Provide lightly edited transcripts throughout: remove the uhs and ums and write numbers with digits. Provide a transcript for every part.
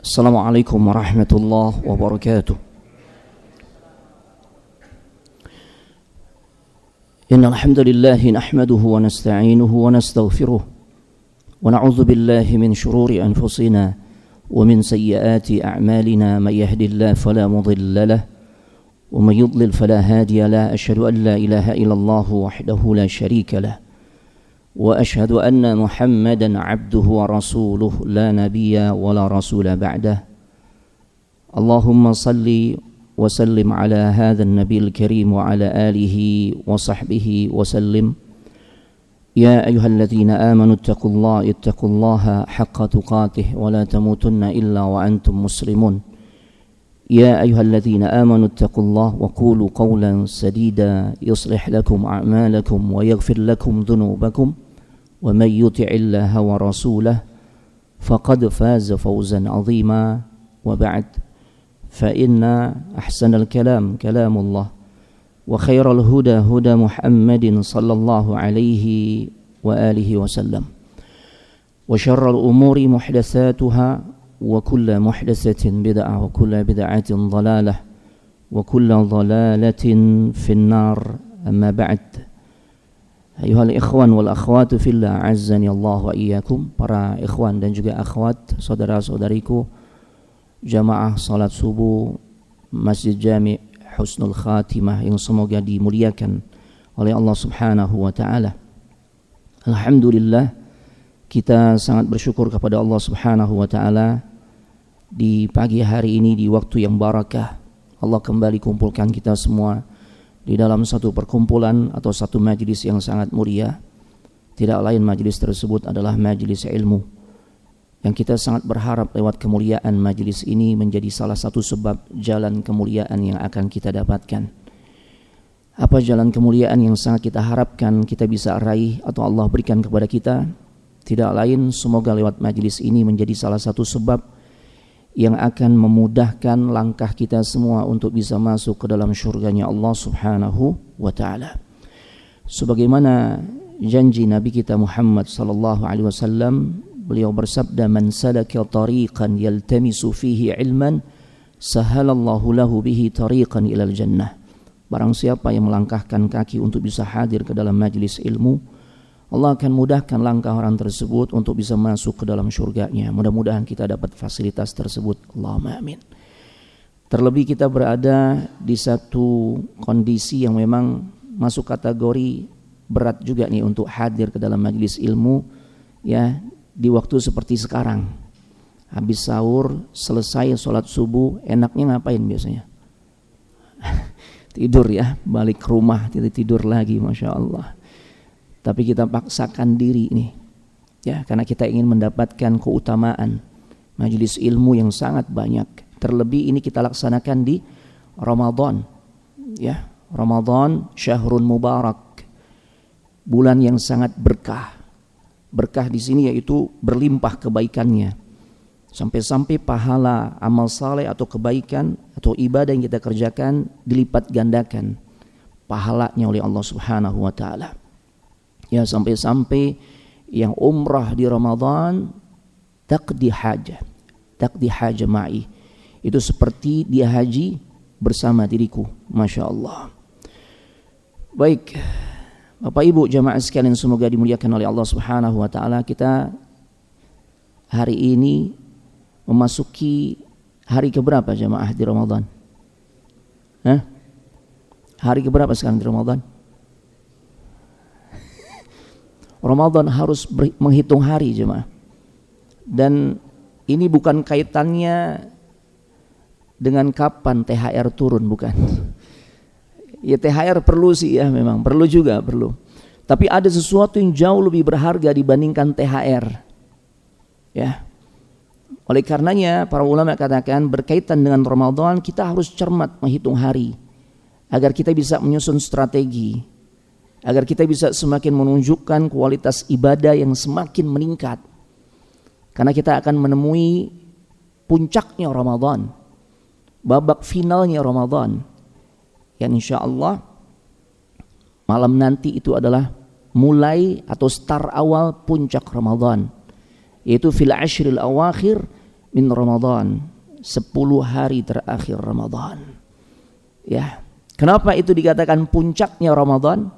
Assalamualaikum warahmatullahi wabarakatuh. Innal hamdalillah nahmaduhu wa nasta'inuhu wa nastaghfiruh wa na'udzu billahi min shururi anfusina wa min sayyiati a'malina may yahdihillahu fala mudilla lahu wa may yudlil fala hadiya lahu. Asyhadu an la ilaha illallah wahdahu la syarika lahu wa asyhadu anna Muhammadan abduhu wa rasuluh la nabiyya wa la rasula ba'dah. Allahumma salli wa sallim ala hadzal nabiyil karim wa ala alihi wa sahbihi wa sallim. Ya ayyuhalladzina amanu ittaqullaha haqqa tuqatih wa la tamutunna illa wa antum muslimun. Ya ayyuhalladzina amanu ittaqullaha wa qulu qawlan sadida yuslih lakum a'malakum wa yaghfir lakum dhunubakum wa may yuti'illaha wa rasulahu faqad faza fawzan 'azima. Wa ba'd, fa inna ahsanal kalam kalamullah wa khairal huda huda Muhammadin sallallahu alaihi wa alihi wasallam wa syarral umuri muhdatsatuha wa kullu muhdatsatin bid'ah wa kullu bid'atin dhalalah wa kullu dhalalatin finnar. Amma ba'd. Ayuhal ikhwan wal akhwatu fillah, azzani Allah wa iyyakum. Para ikhwan dan juga akhwat, saudara-saudariku jamaah salat subuh Masjid Jami' Husnul Khatimah yang semoga dimuliakan oleh Allah Subhanahu wa taala. Alhamdulillah, kita sangat bersyukur kepada Allah Subhanahu wa taala di pagi hari ini, di waktu yang barakah, Allah kembali kumpulkan kita semua di dalam satu perkumpulan atau satu majlis yang sangat mulia. Tidak lain majlis tersebut adalah majlis ilmu, yang kita sangat berharap lewat kemuliaan majlis ini menjadi salah satu sebab jalan kemuliaan yang akan kita dapatkan. Apa jalan kemuliaan yang sangat kita harapkan kita bisa raih atau Allah berikan kepada kita? Tidak lain, semoga lewat majlis ini menjadi salah satu sebab yang akan memudahkan langkah kita semua untuk bisa masuk ke dalam syurganya Allah Subhanahu wa ta'ala. Sebagaimana janji Nabi kita Muhammad sallallahu alaihi wasallam, beliau bersabda, man salaka tariqan yaltamisu fihi ilman sahalallahu lahu bihi tariqan ilal jannah. Barang siapa yang melangkahkan kaki untuk bisa hadir ke dalam majlis ilmu, Allah akan mudahkan langkah orang tersebut untuk bisa masuk ke dalam syurganya. Mudah-mudahan kita dapat fasilitas tersebut. Allahumma amin. Terlebih kita berada di satu kondisi yang memang masuk kategori berat juga nih untuk hadir ke dalam majlis ilmu, ya, di waktu seperti sekarang. Habis sahur, selesai sholat subuh, enaknya ngapain biasanya? Tidur ya, balik ke rumah tidur lagi, Masya Allah. Tapi kita paksakan diri nih, ya, karena kita ingin mendapatkan keutamaan majelis ilmu yang sangat banyak. Terlebih ini kita laksanakan di Ramadan, ya, Ramadan syahrun mubarak, bulan yang sangat berkah. Berkah di sini yaitu berlimpah kebaikannya, sampai-sampai pahala amal saleh atau kebaikan atau ibadah yang kita kerjakan dilipat gandakan pahalanya oleh Allah Subhanahu wa taala. Ya, sampai-sampai yang umrah di Ramadan taqdi haja ma'i, itu seperti dia haji bersama diriku. Masya Allah. Baik, Bapak Ibu jamaah sekalian, semoga dimuliakan oleh Allah Subhanahu wa taala. Kita hari ini memasuki hari keberapa jamaah di Ramadan? Hari keberapa sekarang di Ramadan? Ramadan harus menghitung hari jemaah. Dan ini bukan kaitannya dengan kapan THR turun, bukan. Ya, THR perlu sih ya, memang perlu juga, perlu. Tapi ada sesuatu yang jauh lebih berharga dibandingkan THR. Ya. Oleh karenanya para ulama katakan berkaitan dengan Ramadan kita harus cermat menghitung hari agar kita bisa menyusun strategi, agar kita bisa semakin menunjukkan kualitas ibadah yang semakin meningkat. Karena kita akan menemui puncaknya Ramadan, babak finalnya Ramadan, yang insya Allah malam nanti itu adalah mulai atau start awal puncak Ramadan, yaitu fil ashril awakhir min Ramadan, 10 hari terakhir Ramadan. Ya. Kenapa itu dikatakan puncaknya Ramadan?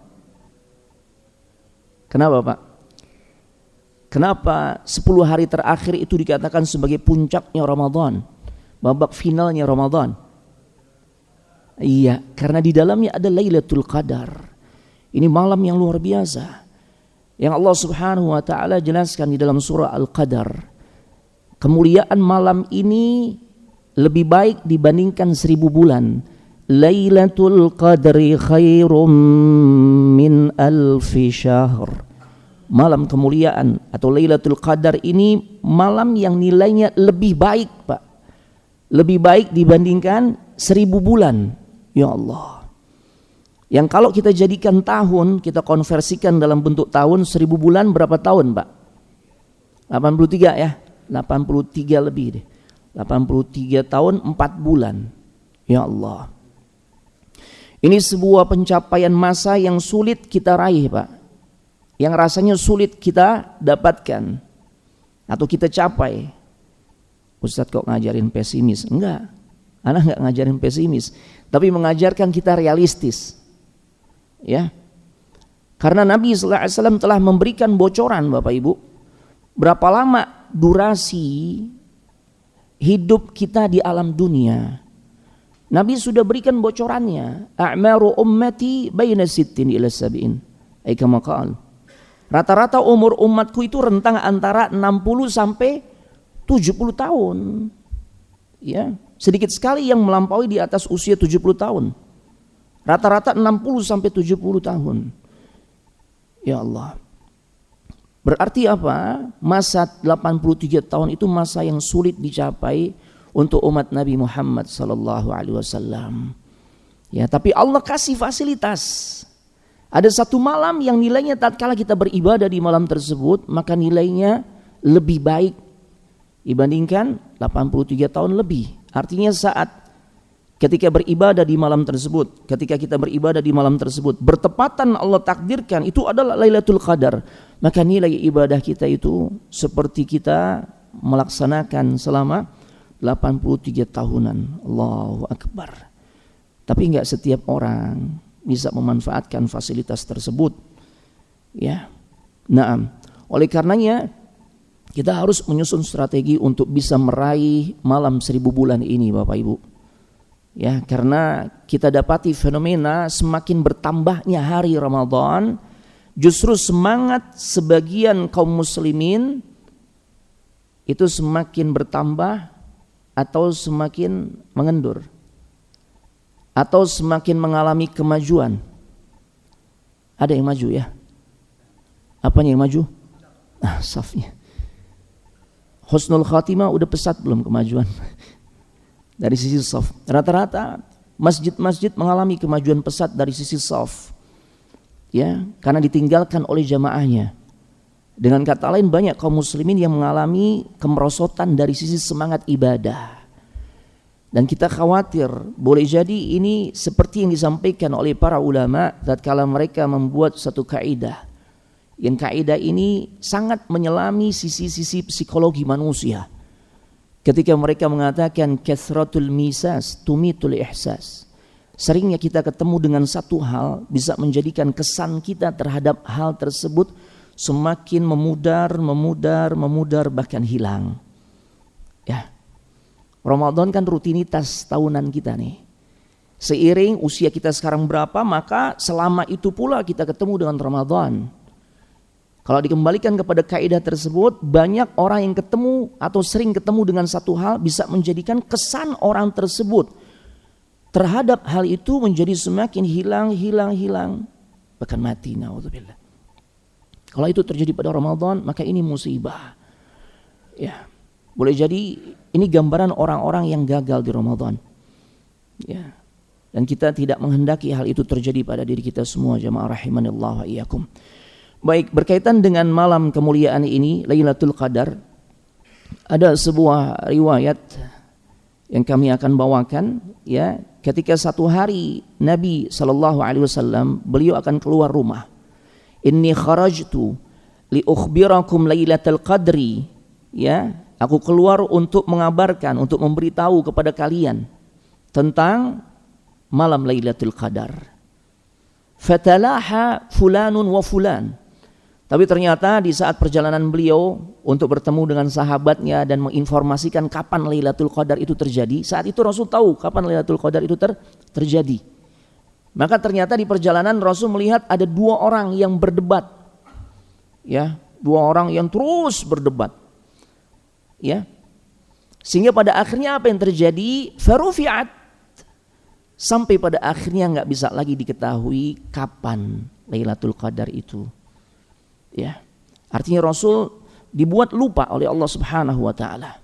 Kenapa, Pak? Kenapa 10 hari terakhir itu dikatakan sebagai puncaknya Ramadan? Babak finalnya Ramadan. Iya, karena di dalamnya ada Lailatul Qadar. Ini malam yang luar biasa. Yang Allah Subhanahu wa taala jelaskan di dalam surah Al-Qadar. Kemuliaan malam ini lebih baik dibandingkan 1000 bulan. Lailatul Qadri khairum min alfi syahr. Malam kemuliaan atau Lailatul Qadar ini malam yang nilainya lebih baik, Pak. Lebih baik dibandingkan 1000 bulan. Ya Allah. Yang kalau kita jadikan tahun, kita konversikan dalam bentuk tahun, 1000 bulan berapa tahun, Pak? 83 ya. 83 lebih deh. 83 tahun 4 bulan. Ya Allah. Ini sebuah pencapaian masa yang sulit kita raih, Pak. Yang rasanya sulit kita dapatkan atau kita capai. Ustadz kok ngajarin pesimis? Enggak. Anak enggak ngajarin pesimis, tapi mengajarkan kita realistis. Ya. Karena Nabi sallallahu alaihi wasallam telah memberikan bocoran, Bapak Ibu. Berapa lama durasi hidup kita di alam dunia? Nabi sudah berikan bocorannya. A'maru ummati baina 60 ila 70. Ai kama qala. Rata-rata umur umatku itu rentang antara 60 sampai 70 tahun. Ya, sedikit sekali yang melampaui di atas usia 70 tahun. Rata-rata 60 sampai 70 tahun. Ya Allah. Berarti apa? Masa 83 tahun itu masa yang sulit dicapai untuk umat Nabi Muhammad sallallahu alaihi wasallam. Ya, tapi Allah kasih fasilitas. Ada satu malam yang nilainya tatkala kita beribadah di malam tersebut, maka nilainya lebih baik dibandingkan 83 tahun lebih. Artinya saat ketika beribadah di malam tersebut, ketika kita beribadah di malam tersebut, bertepatan Allah takdirkan itu adalah Lailatul Qadar, maka nilai ibadah kita itu seperti kita melaksanakan selama 83 tahunan. Allahu Akbar. Tapi enggak setiap orang bisa memanfaatkan fasilitas tersebut. Ya. Naam. Oleh karenanya kita harus menyusun strategi untuk bisa meraih malam 1000 bulan ini, Bapak Ibu. Ya, karena kita dapati fenomena semakin bertambahnya hari Ramadan, justru semangat sebagian kaum muslimin itu semakin bertambah atau semakin mengendur, atau semakin mengalami kemajuan. Ada yang maju ya? Apanya yang maju? Safnya. Husnul khatimah udah pesat belum kemajuan? Dari sisi saf. Rata-rata masjid-masjid mengalami kemajuan pesat dari sisi saf. Ya, karena ditinggalkan oleh jamaahnya. Dengan kata lain banyak kaum muslimin yang mengalami kemerosotan dari sisi semangat ibadah. Dan kita khawatir boleh jadi ini seperti yang disampaikan oleh para ulama tatkala mereka membuat satu kaidah. Yang kaidah ini sangat menyelami sisi-sisi psikologi manusia. Ketika mereka mengatakan kathratul misas tumitul ihsas. Seringnya kita ketemu dengan satu hal bisa menjadikan kesan kita terhadap hal tersebut semakin memudar bahkan hilang. Ya. Ramadan kan rutinitas tahunan kita nih. Seiring usia kita sekarang berapa, maka selama itu pula kita ketemu dengan Ramadan. Kalau dikembalikan kepada kaidah tersebut, banyak orang yang ketemu atau sering ketemu dengan satu hal bisa menjadikan kesan orang tersebut terhadap hal itu menjadi semakin hilang, bahkan mati. Naudzubillah. Kalau itu terjadi pada Ramadan, maka ini musibah. Ya. Boleh jadi ini gambaran orang-orang yang gagal di Ramadan. Ya. Dan kita tidak menghendaki hal itu terjadi pada diri kita semua, jamaah rahimanillah wa iyyakum. Baik, berkaitan dengan malam kemuliaan ini, Lailatul Qadar, ada sebuah riwayat yang kami akan bawakan, ya, ketika satu hari Nabi sallallahu alaihi wasallam beliau akan keluar rumah. Inni kharajtu li ukhbirakum Lailatul Qadri, ya. Aku keluar untuk mengabarkan, untuk memberitahu kepada kalian tentang malam Lailatul Qadar. Fatalaha fulanun wa fulan. Tapi ternyata di saat perjalanan beliau untuk bertemu dengan sahabatnya dan menginformasikan kapan Lailatul Qadar itu terjadi, saat itu Rasul tahu kapan Lailatul Qadar itu terjadi. Maka ternyata di perjalanan Rasul melihat ada 2 orang yang berdebat. Ya, 2 orang yang terus berdebat. Ya. Sehingga pada akhirnya apa yang terjadi? Farufi'at. Sampai pada akhirnya enggak bisa lagi diketahui kapan Lailatul Qadar itu. Ya. Artinya Rasul dibuat lupa oleh Allah Subhanahu wa taala.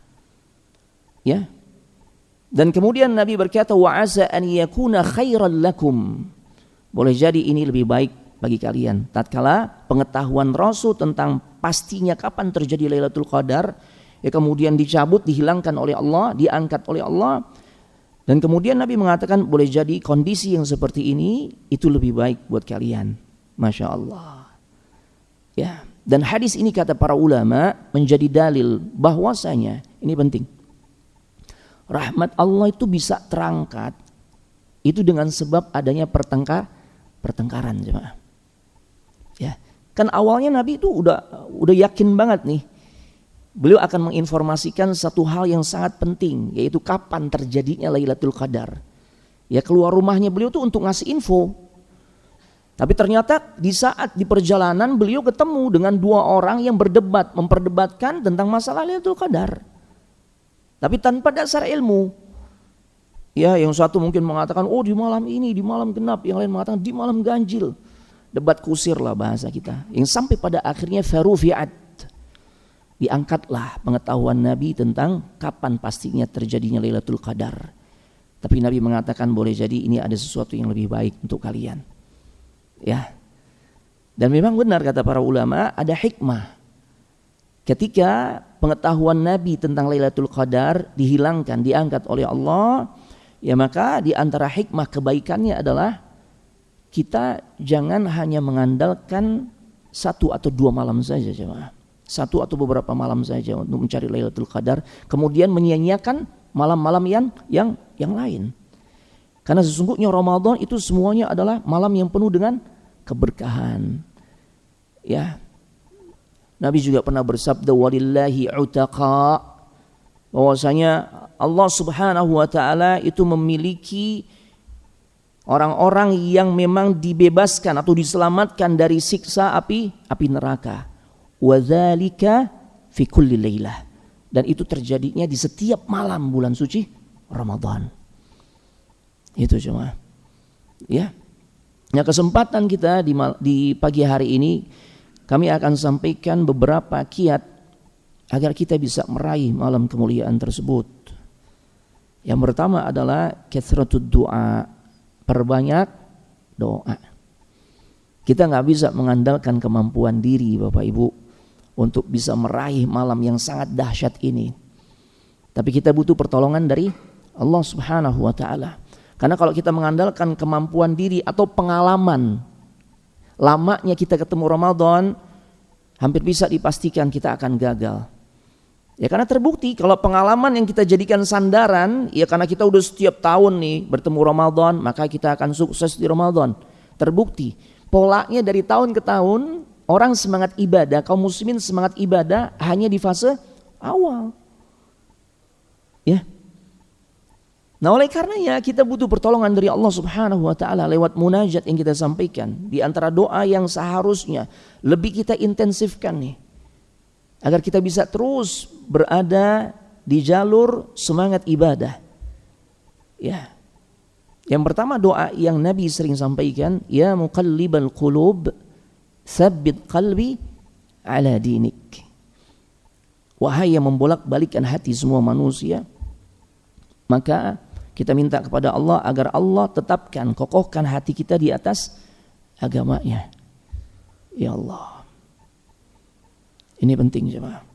Ya. Dan kemudian Nabi berkata, wa asa an yakuna khairan lakum. Boleh jadi ini lebih baik bagi kalian. Tatkala pengetahuan Rasul tentang pastinya kapan terjadi Lailatul Qadar, ya kemudian dicabut, dihilangkan oleh Allah, diangkat oleh Allah. Dan kemudian Nabi mengatakan boleh jadi kondisi yang seperti ini itu lebih baik buat kalian. Masya Allah. Ya. Dan hadis ini kata para ulama menjadi dalil bahwasanya, ini penting, rahmat Allah itu bisa terangkat itu dengan sebab adanya pertengkaran, jemaah. Ya. Kan awalnya Nabi itu udah yakin banget nih. Beliau akan menginformasikan satu hal yang sangat penting, yaitu kapan terjadinya Lailatul Qadar. Ya, keluar rumahnya beliau tuh untuk ngasih info. Tapi ternyata di saat di perjalanan beliau ketemu dengan 2 orang yang berdebat, memperdebatkan tentang masalah Lailatul Qadar. Tapi tanpa dasar ilmu. Ya, yang satu mungkin mengatakan, oh di malam ini, di malam genap. Yang lain mengatakan di malam ganjil. Debat kusir lah bahasa kita. Yang sampai pada akhirnya farufi'at. Diangkatlah pengetahuan Nabi tentang kapan pastinya terjadinya Lailatul Qadar. Tapi Nabi mengatakan boleh jadi ini ada sesuatu yang lebih baik untuk kalian. Ya. Dan memang benar kata para ulama, ada hikmah. Ketika pengetahuan Nabi tentang Lailatul Qadar dihilangkan, diangkat oleh Allah, ya maka di antara hikmah kebaikannya adalah kita jangan hanya mengandalkan 1 atau 2 malam saja, jemaah. 1 atau beberapa malam saja untuk mencari Lailatul Qadar, kemudian menyia-nyiakan malam-malam yang lain. Karena sesungguhnya Ramadan itu semuanya adalah malam yang penuh dengan keberkahan. Ya. Nabi juga pernah bersabda, walillahi utaqa, bahwasanya Allah Subhanahu wa taala itu memiliki orang-orang yang memang dibebaskan atau diselamatkan dari siksa api neraka. Wadzalika fi kulli lailah, dan itu terjadinya di setiap malam bulan suci Ramadan. Itu cuma ya. Nah, kesempatan kita di pagi hari ini kami akan sampaikan beberapa kiat agar kita bisa meraih malam kemuliaan tersebut. Yang pertama adalah kathratud du'a, perbanyak doa. Kita nggak bisa mengandalkan kemampuan diri Bapak Ibu untuk bisa meraih malam yang sangat dahsyat ini. Tapi kita butuh pertolongan dari Allah Subhanahu wa taala. Karena kalau kita mengandalkan kemampuan diri atau pengalaman lamanya kita ketemu Ramadan, hampir bisa dipastikan kita akan gagal. Ya karena terbukti kalau pengalaman yang kita jadikan sandaran, ya karena kita udah setiap tahun nih bertemu Ramadan, maka kita akan sukses di Ramadan. Terbukti. Polanya dari tahun ke tahun, orang semangat ibadah, kaum muslimin semangat ibadah hanya di fase awal. Ya. Nah, oleh karenanya kita butuh pertolongan dari Allah Subhanahu wa taala lewat munajat yang kita sampaikan. Di antara doa yang seharusnya lebih kita intensifkan nih, agar kita bisa terus berada di jalur semangat ibadah. Ya. Yang pertama doa yang Nabi sering sampaikan, ya muqallibal qulub, tsabbit qalbi ala dinik. Wahai yang membolak-balikkan hati semua manusia, maka kita minta kepada Allah agar Allah tetapkan, kokohkan hati kita di atas agamanya. Ya Allah. Ini penting jemaah.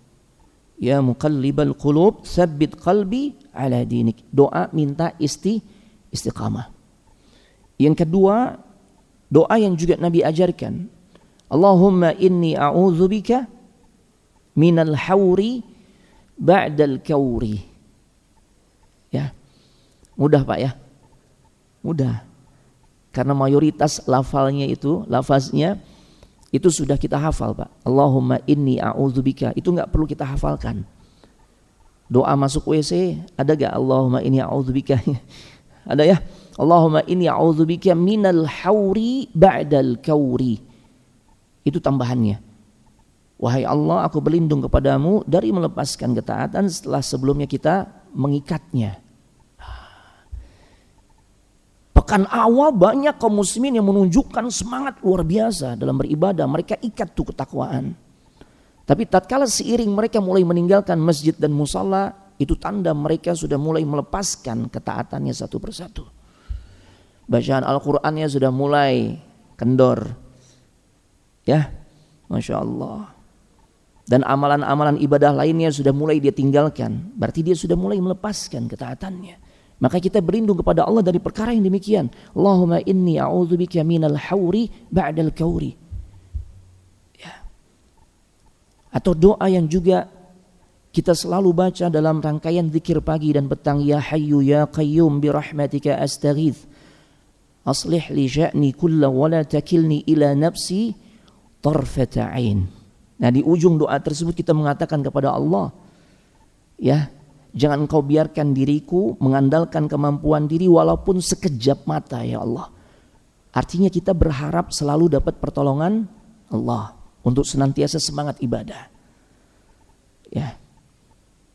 Ya muqallibal qulub, tsabbit qalbi ala dinik. Doa minta istiqamah. Yang kedua, doa yang juga Nabi ajarkan. Allahumma inni a'udzubika minal hawri ba'dal kauri. Ya. Mudah Pak ya? Mudah. Karena mayoritas lafaznya itu sudah kita hafal Pak. Allahumma inni a'udzubika, itu enggak perlu kita hafalkan. Doa masuk WC ada enggak Allahumma inni a'udzubika? Ada ya? Allahumma inni a'udzubika minal hauri ba'dal kauri. Itu tambahannya. Wahai Allah, aku berlindung kepadamu dari melepaskan ketaatan setelah sebelumnya kita mengikatnya. Pekan awal banyak kaum muslimin yang menunjukkan semangat luar biasa dalam beribadah. Mereka ikat tuh ketakwaan. Tapi tatkala seiring mereka mulai meninggalkan masjid dan musalla, itu tanda mereka sudah mulai melepaskan ketaatannya satu persatu. Bacaan Al-Qur'annya sudah mulai kendor. Ya, Masya Allah. Dan amalan-amalan ibadah lainnya sudah mulai dia tinggalkan. Berarti dia sudah mulai melepaskan ketaatannya. Maka kita berlindung kepada Allah dari perkara yang demikian. Allahumma inni a'udzubika minal hauri ba'dal kauri. Ya. Atau doa yang juga kita selalu baca dalam rangkaian zikir pagi dan petang. Ya hayyu ya qayyum birahmatika astaghith. Aslih li sya'ni kulla wa la takilni ila nafsi tarfata ain. Nah di ujung doa tersebut kita mengatakan kepada Allah. Ya. Jangan kau biarkan diriku mengandalkan kemampuan diri walaupun sekejap mata ya Allah. Artinya kita berharap selalu dapat pertolongan Allah untuk senantiasa semangat ibadah. Ya.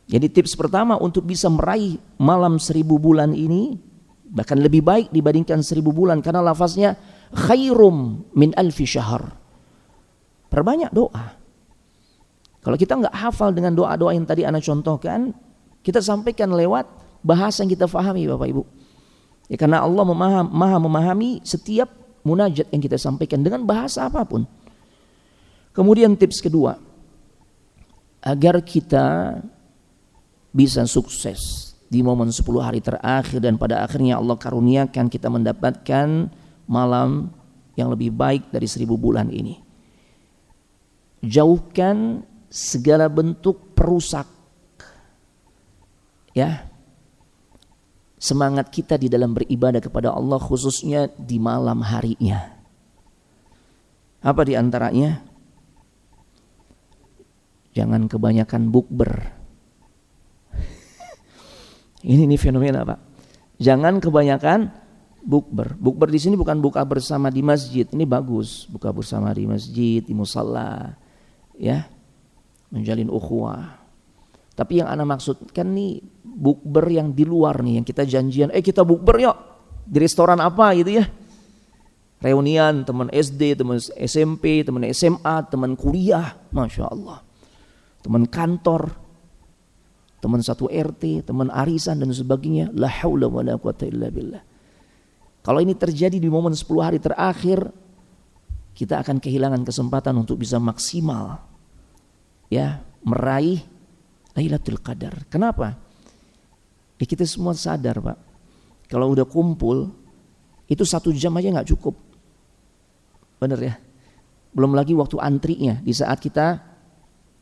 Jadi tips pertama untuk bisa meraih malam 1000 bulan ini bahkan lebih baik dibandingkan 1000 bulan karena lafaznya khairum min alfi syahr. Perbanyak doa. Kalau kita nggak hafal dengan doa-doa yang tadi ana contohkan, kita sampaikan lewat bahasa yang kita fahami Bapak Ibu. Ya, karena Allah maha memahami setiap munajat yang kita sampaikan dengan bahasa apapun. Kemudian tips kedua, agar kita bisa sukses di momen 10 hari terakhir dan pada akhirnya Allah karuniakan kita mendapatkan malam yang lebih baik dari 1000 bulan ini. Jauhkan segala bentuk perusak ya semangat kita di dalam beribadah kepada Allah khususnya di malam harinya. Apa di antaranya? Jangan kebanyakan bukber. Ini fenomena Pak. Jangan kebanyakan bukber. Bukber di sini bukan buka bersama di masjid. Ini bagus, buka bersama di masjid, di musalla, ya, menjalin ukhuwah. Tapi yang ana maksudkan nih bukber yang di luar nih, yang kita janjian, kita bukber yuk di restoran apa gitu ya. Reunian teman SD, teman SMP, teman SMA, teman kuliah, Masya Allah. Teman kantor, teman satu RT, teman arisan dan sebagainya. La haula wa la quwata illa billah. Kalau ini terjadi di momen 10 hari terakhir, kita akan kehilangan kesempatan untuk bisa maksimal ya meraih Lailatul Qadar. Kenapa? Ya kita semua sadar Pak, kalau udah kumpul itu 1 jam aja nggak cukup, bener ya? Belum lagi waktu antrinya di saat kita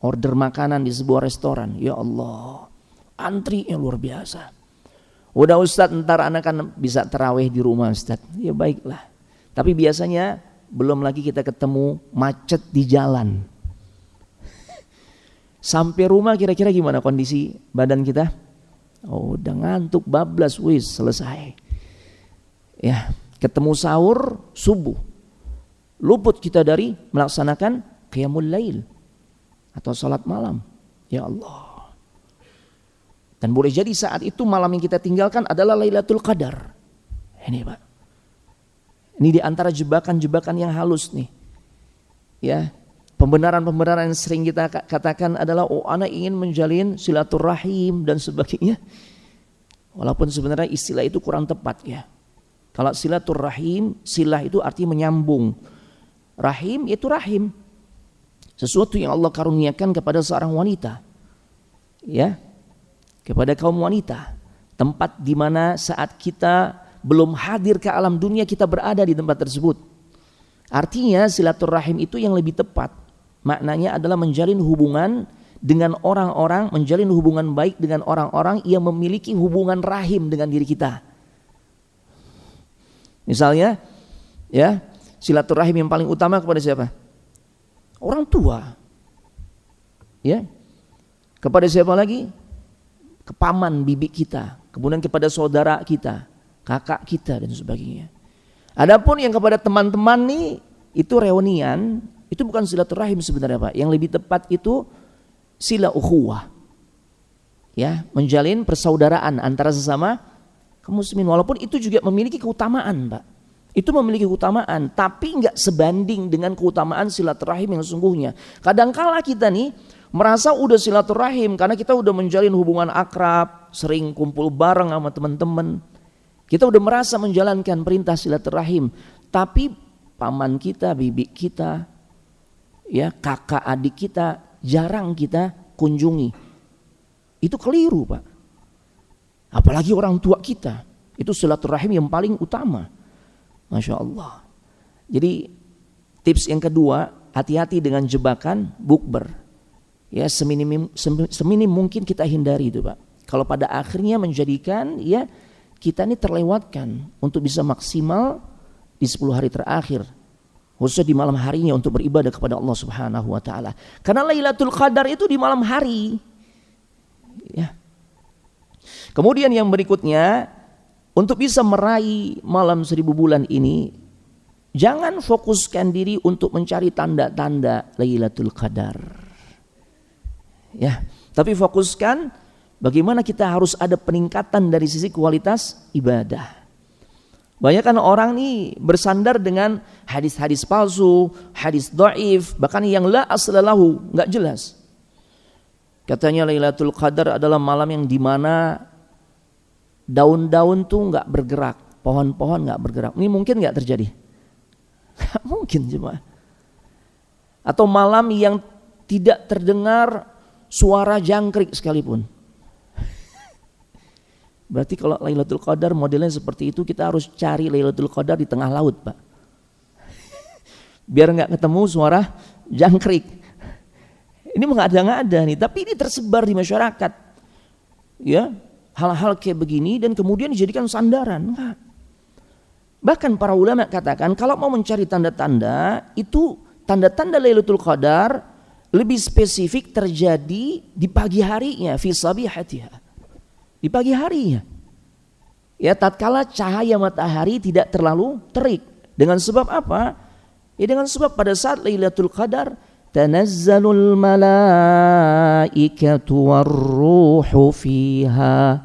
order makanan di sebuah restoran. Ya Allah, antrinya luar biasa. Udah Ustadz, ntar anak kan bisa tarawih di rumah Ustadz. Ya baiklah. Tapi biasanya belum lagi kita ketemu macet di jalan. Sampai rumah kira-kira gimana kondisi badan kita? Oh, udah ngantuk bablas, wis selesai. Ya, ketemu sahur subuh. Luput kita dari melaksanakan qiyamul lail atau salat malam. Ya Allah. Dan boleh jadi saat itu malam yang kita tinggalkan adalah Lailatul Qadar. Ini Pak. Ini di antara jebakan-jebakan yang halus nih. Ya. Pembenaran-pembenaran yang sering kita katakan adalah anak ingin menjalin silaturahim dan sebagainya. Walaupun sebenarnya istilah itu kurang tepat ya. Kalau silaturahim, silah itu artinya menyambung. Rahim itu rahim. Sesuatu yang Allah karuniakan kepada seorang wanita. Ya. Kepada kaum wanita. Tempat di mana saat kita belum hadir ke alam dunia kita berada di tempat tersebut. Artinya silaturahim itu yang lebih tepat. Maknanya adalah menjalin hubungan dengan orang-orang, menjalin hubungan baik dengan orang-orang yang memiliki hubungan rahim dengan diri kita. Misalnya, ya, silaturahim yang paling utama kepada siapa? Orang tua. Ya. Kepada siapa lagi? Ke paman bibi kita, kemudian kepada saudara kita, kakak kita dan sebagainya. Adapun yang kepada teman-teman nih, itu reunian, itu bukan silaturahim sebenarnya Pak. Yang lebih tepat itu sila ukhuwah. Ya, menjalin persaudaraan antara sesama kaum muslimin, walaupun itu juga memiliki keutamaan, Pak. Itu memiliki keutamaan, tapi enggak sebanding dengan keutamaan silaturahim yang sesungguhnya. Kadangkala kita nih merasa udah silaturahim karena kita udah menjalin hubungan akrab, sering kumpul bareng sama teman-teman. Kita udah merasa menjalankan perintah silaturahim, tapi paman kita, bibi kita, ya, kakak adik kita jarang kita kunjungi. Itu keliru, Pak. Apalagi orang tua kita. Itu silaturahim yang paling utama. Masya Allah. Jadi tips yang kedua, hati-hati dengan jebakan bukber. Ya, seminim mungkin kita hindari itu, Pak. Kalau pada akhirnya menjadikan ya kita ini terlewatkan untuk bisa maksimal di 10 hari terakhir, khususnya di malam harinya untuk beribadah kepada Allah Subhanahu wa taala. Karena Lailatul Qadar itu di malam hari. Ya. Kemudian yang berikutnya, untuk bisa meraih malam 1000 bulan ini, jangan fokuskan diri untuk mencari tanda-tanda Lailatul Qadar. Ya, tapi fokuskan bagaimana kita harus ada peningkatan dari sisi kualitas ibadah. Banyak kan orang nih bersandar dengan hadis-hadis palsu, hadis dhaif, bahkan yang la aslalahu, enggak jelas. Katanya Lailatul Qadar adalah malam yang dimana daun-daun tuh enggak bergerak, pohon-pohon enggak bergerak. Ini mungkin enggak terjadi? Enggak mungkin cuma. Atau malam yang tidak terdengar suara jangkrik sekalipun. Berarti kalau Lailatul Qadar modelnya seperti itu, kita harus cari Lailatul Qadar di tengah laut, Pak. Biar nggak ketemu suara jangkrik. Ini mengada-ngada nih, tapi ini tersebar di masyarakat. Ya, hal-hal kayak begini dan kemudian dijadikan sandaran. Enggak. Bahkan para ulama katakan kalau mau mencari tanda-tanda, itu tanda-tanda Lailatul Qadar lebih spesifik terjadi di pagi harinya, fi sabihatiha. Di pagi harinya. Ya, tatkala cahaya matahari tidak terlalu terik. Dengan sebab apa? Ya, dengan sebab pada saat Lailatul Qadar tanazzalul malaikatu warruhu fiha.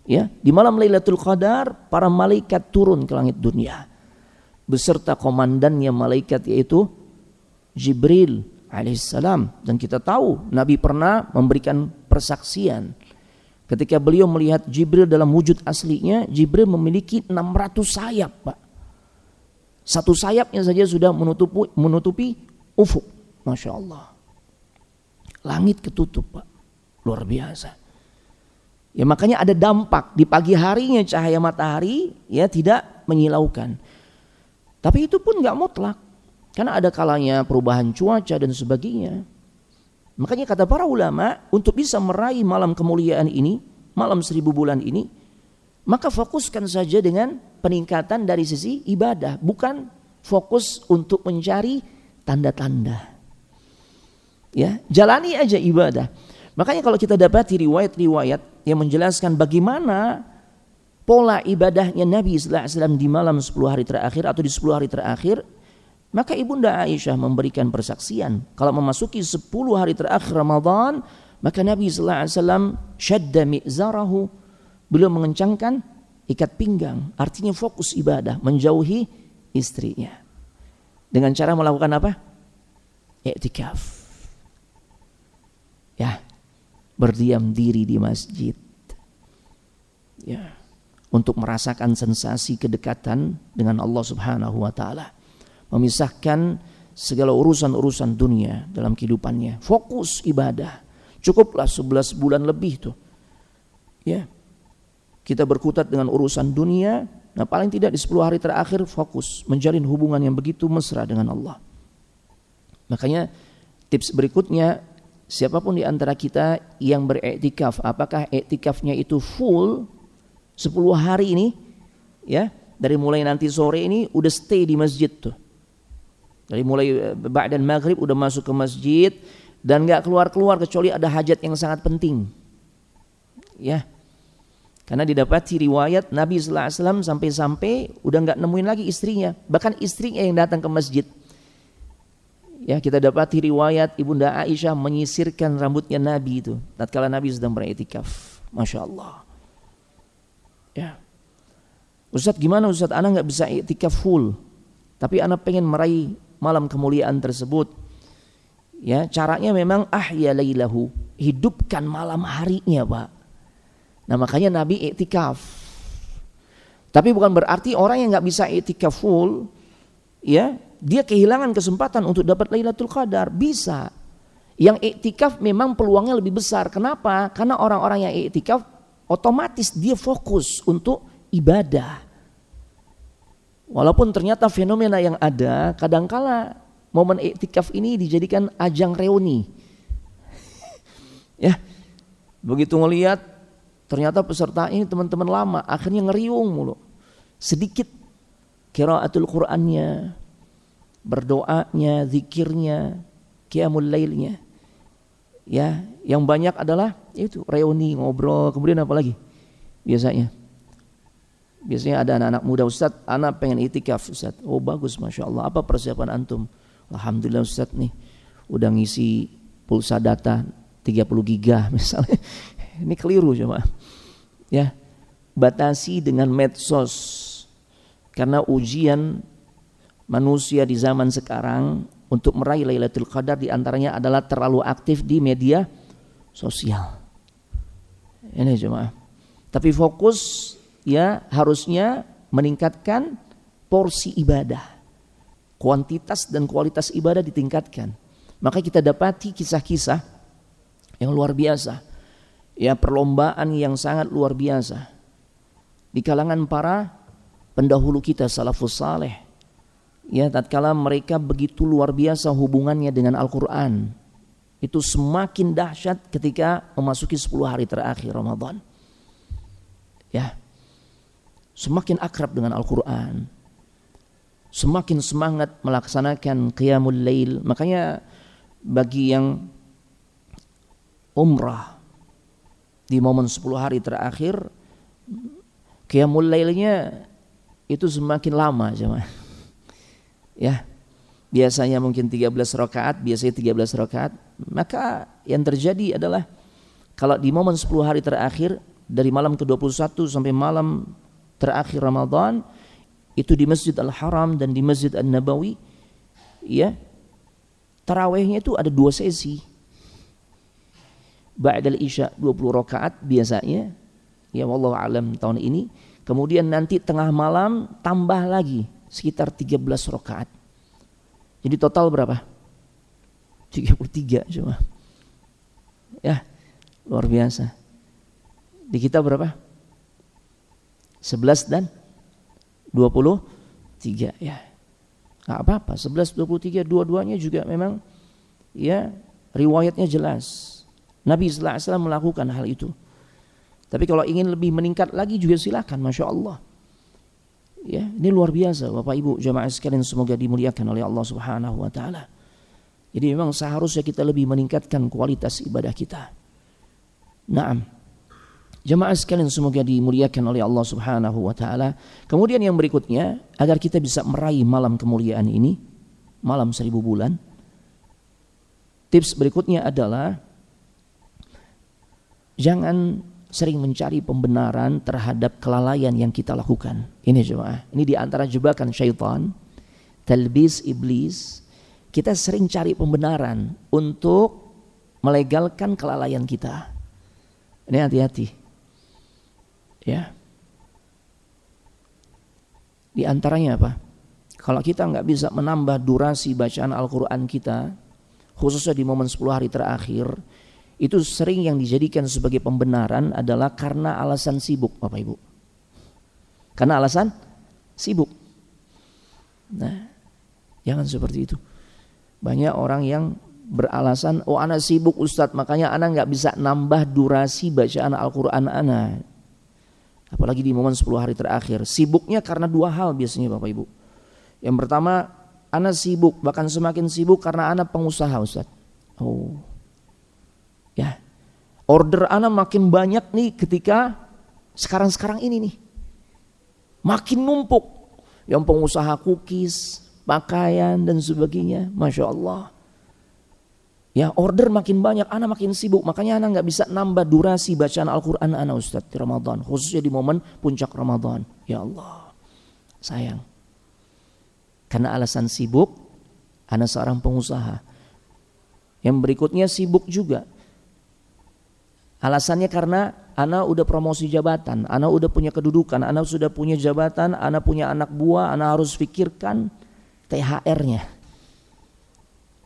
Ya, di malam Lailatul Qadar para malaikat turun ke langit dunia beserta komandannya malaikat yaitu Jibril alaihissalam. Dan kita tahu Nabi pernah memberikan persaksian ketika beliau melihat Jibril dalam wujud aslinya. Jibril memiliki 600 sayap, Pak. Satu sayapnya saja sudah menutupi ufuk. Masya Allah. Langit ketutup, Pak. Luar biasa. Ya, makanya ada dampak di pagi harinya cahaya matahari ya tidak menyilaukan. Tapi itu pun gak mutlak. Karena ada kalanya perubahan cuaca dan sebagainya. Makanya kata para ulama, untuk bisa meraih malam kemuliaan ini, malam 1000 bulan ini, maka fokuskan saja dengan peningkatan dari sisi ibadah, bukan fokus untuk mencari tanda-tanda. Ya, jalani aja ibadah. Makanya kalau kita dapati riwayat-riwayat yang menjelaskan bagaimana pola ibadahnya Nabi sallallahu alaihi wasallam di malam 10 hari terakhir atau di 10 hari terakhir, maka Ibunda Aisyah memberikan persaksian kalau memasuki 10 hari terakhir Ramadan, maka Nabi sallallahu alaihi wasallam syadda mi'zarahu, beliau mengencangkan ikat pinggang, artinya fokus ibadah, menjauhi istrinya. Dengan cara melakukan apa? I'tikaf. Ya, berdiam diri di masjid. Ya, untuk merasakan sensasi kedekatan dengan Allah Subhanahu wa taala. Memisahkan segala urusan-urusan dunia dalam kehidupannya. Fokus ibadah. Cukuplah 11 bulan lebih tuh. Ya. Kita berkutat dengan urusan dunia. Nah, paling tidak di 10 hari terakhir fokus menjalin hubungan yang begitu mesra dengan Allah. Makanya tips berikutnya, siapapun di antara kita yang beriktikaf, apakah iktikafnya itu full 10 hari ini, ya, dari mulai nanti sore ini udah stay di masjid tuh. Dari mulai ba'dan maghrib udah masuk ke masjid dan enggak keluar-keluar kecuali ada hajat yang sangat penting. Ya. Karena didapati riwayat Nabi sallallahu alaihi wasallam sampai-sampai udah enggak nemuin lagi istrinya, bahkan istrinya yang datang ke masjid. Ya, kita dapati riwayat Ibunda Aisyah menyisirkan rambutnya Nabi itu tatkala Nabi sedang beriktikaf. Masya Allah. Ya. Ustaz, gimana Ustaz? Ana nggak bisa iktikaf full, tapi ana pengen meraih malam kemuliaan tersebut. Ya, caranya memang ahya lailahu, hidupkan malam harinya, Pak. Nah, makanya Nabi iktikaf. Tapi bukan berarti orang yang nggak bisa iktikaf full, ya, dia kehilangan kesempatan untuk dapat Lailatul Qadar. Bisa. Yang iktikaf memang peluangnya lebih besar. Kenapa? Karena orang-orang yang iktikaf otomatis dia fokus untuk ibadah. Walaupun ternyata fenomena yang ada, kadangkala momen iktikaf ini dijadikan ajang reuni. Ya, begitu ngelihat ternyata peserta ini teman-teman lama, akhirnya ngeriung mulu. Sedikit qiraatul Qur'annya, berdoanya, zikirnya, qiyamul lailnya. Ya, yang banyak adalah itu reuni, ngobrol, kemudian apa lagi? Biasanya ada anak-anak muda, Ustaz, anak pengen itikaf, Ustaz. Oh bagus, Masya Allah. Apa persiapan antum? Alhamdulillah Ustaz nih, udah ngisi pulsa data 30 giga misalnya. Ini keliru coba. Ya, batasi dengan medsos. Karena ujian manusia di zaman sekarang untuk meraih Lailatul Qadar diantaranya adalah terlalu aktif di media sosial. Ini cuma. Tapi fokus ya harusnya meningkatkan porsi ibadah. Kuantitas dan kualitas ibadah ditingkatkan. Maka kita dapati kisah-kisah yang luar biasa. Ya, perlombaan yang sangat luar biasa di kalangan para pendahulu kita salafus saleh. Ya, tatkala mereka begitu luar biasa hubungannya dengan Al-Qur'an, itu semakin dahsyat ketika memasuki 10 hari terakhir Ramadan. Ya. Semakin akrab dengan Al-Qur'an. Semakin semangat melaksanakan qiyamul lail. Makanya bagi yang umrah di momen 10 hari terakhir, qiyamul lailnya itu semakin lama jemaah. Ya, biasanya mungkin 13 rakaat, biasanya 13 rakaat. Maka yang terjadi adalah kalau di momen 10 hari terakhir dari malam ke-21 sampai malam terakhir Ramadan itu di Masjid Al-Haram dan di Masjid An-Nabawi, ya, tarawihnya itu ada 2 sesi. Ba'dal Isya 20 rakaat biasanya, ya wallahu alam tahun ini. Kemudian nanti tengah malam tambah lagi sekitar 13 rakaat. Jadi total berapa? 33 cuma. Ya, luar biasa. Di kita berapa? 11 dan 23 ya. Enggak apa-apa, 11 23 dua-duanya juga memang ya riwayatnya jelas. Nabi sallallahu alaihi wasallam melakukan hal itu. Tapi kalau ingin lebih meningkat lagi juga silakan, Masya Allah. Ya, ini luar biasa Bapak Ibu jamaah sekalian, semoga dimuliakan oleh Allah Subhanahu wa taala. Jadi memang seharusnya kita lebih meningkatkan kualitas ibadah kita. Naam. Jamaah sekalian semoga dimuliakan oleh Allah Subhanahu wa taala. Kemudian yang berikutnya, agar kita bisa meraih malam kemuliaan ini, malam 1000 bulan. Tips berikutnya adalah jangan sering mencari pembenaran terhadap kelalaian yang kita lakukan. Ini jemaah, ini di antara jebakan syaitan, talbis iblis. Kita sering cari pembenaran untuk melegalkan kelalaian kita. Ini hati-hati. Ya. Di antaranya apa? Kalau kita nggak bisa menambah durasi bacaan Al-Quran kita, khususnya di momen 10 hari terakhir, itu sering yang dijadikan sebagai pembenaran adalah karena alasan sibuk, Bapak Ibu. Karena alasan sibuk. Nah, jangan seperti itu. Banyak orang yang beralasan, oh ana sibuk Ustadz, makanya ana nggak bisa nambah durasi bacaan Al-Quran ana. Apalagi di momen 10 hari terakhir. Sibuknya karena dua hal biasanya Bapak Ibu. Yang pertama, ana sibuk, bahkan semakin sibuk karena ana pengusaha Ustadz. Oh, ya, order ana makin banyak nih ketika sekarang ini nih. Makin numpuk. Yang pengusaha cookies, pakaian dan sebagainya, Masya Allah. Ya, order makin banyak, ana makin sibuk. Makanya ana gak bisa nambah durasi bacaan Al-Quran ana Ustadz di Ramadan. Khususnya di momen puncak Ramadan. Ya Allah, sayang. Karena alasan sibuk, ana seorang pengusaha. Yang berikutnya sibuk juga. Alasannya karena ana udah promosi jabatan, ana udah punya kedudukan, ana sudah punya jabatan, ana punya anak buah, ana harus pikirkan THR-nya.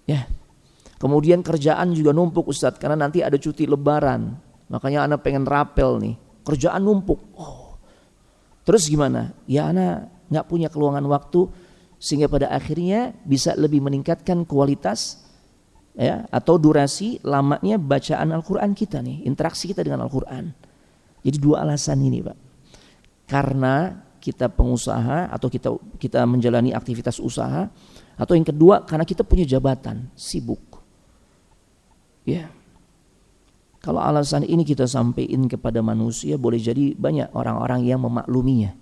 Ya. Kemudian kerjaan juga numpuk Ustadz, karena nanti ada cuti lebaran. Makanya ana pengen rapel nih. Kerjaan numpuk. Oh. Terus gimana? Ya ana gak punya keluangan waktu sehingga pada akhirnya bisa lebih meningkatkan kualitas ya, atau durasi lamanya bacaan Al-Quran kita nih, interaksi kita dengan Al-Quran. Jadi dua alasan ini Pak. Karena kita pengusaha atau kita menjalani aktivitas usaha, atau yang kedua karena kita punya jabatan, sibuk. Ya. Kalau alasan ini kita sampaikan kepada manusia, boleh jadi banyak orang-orang yang memakluminya.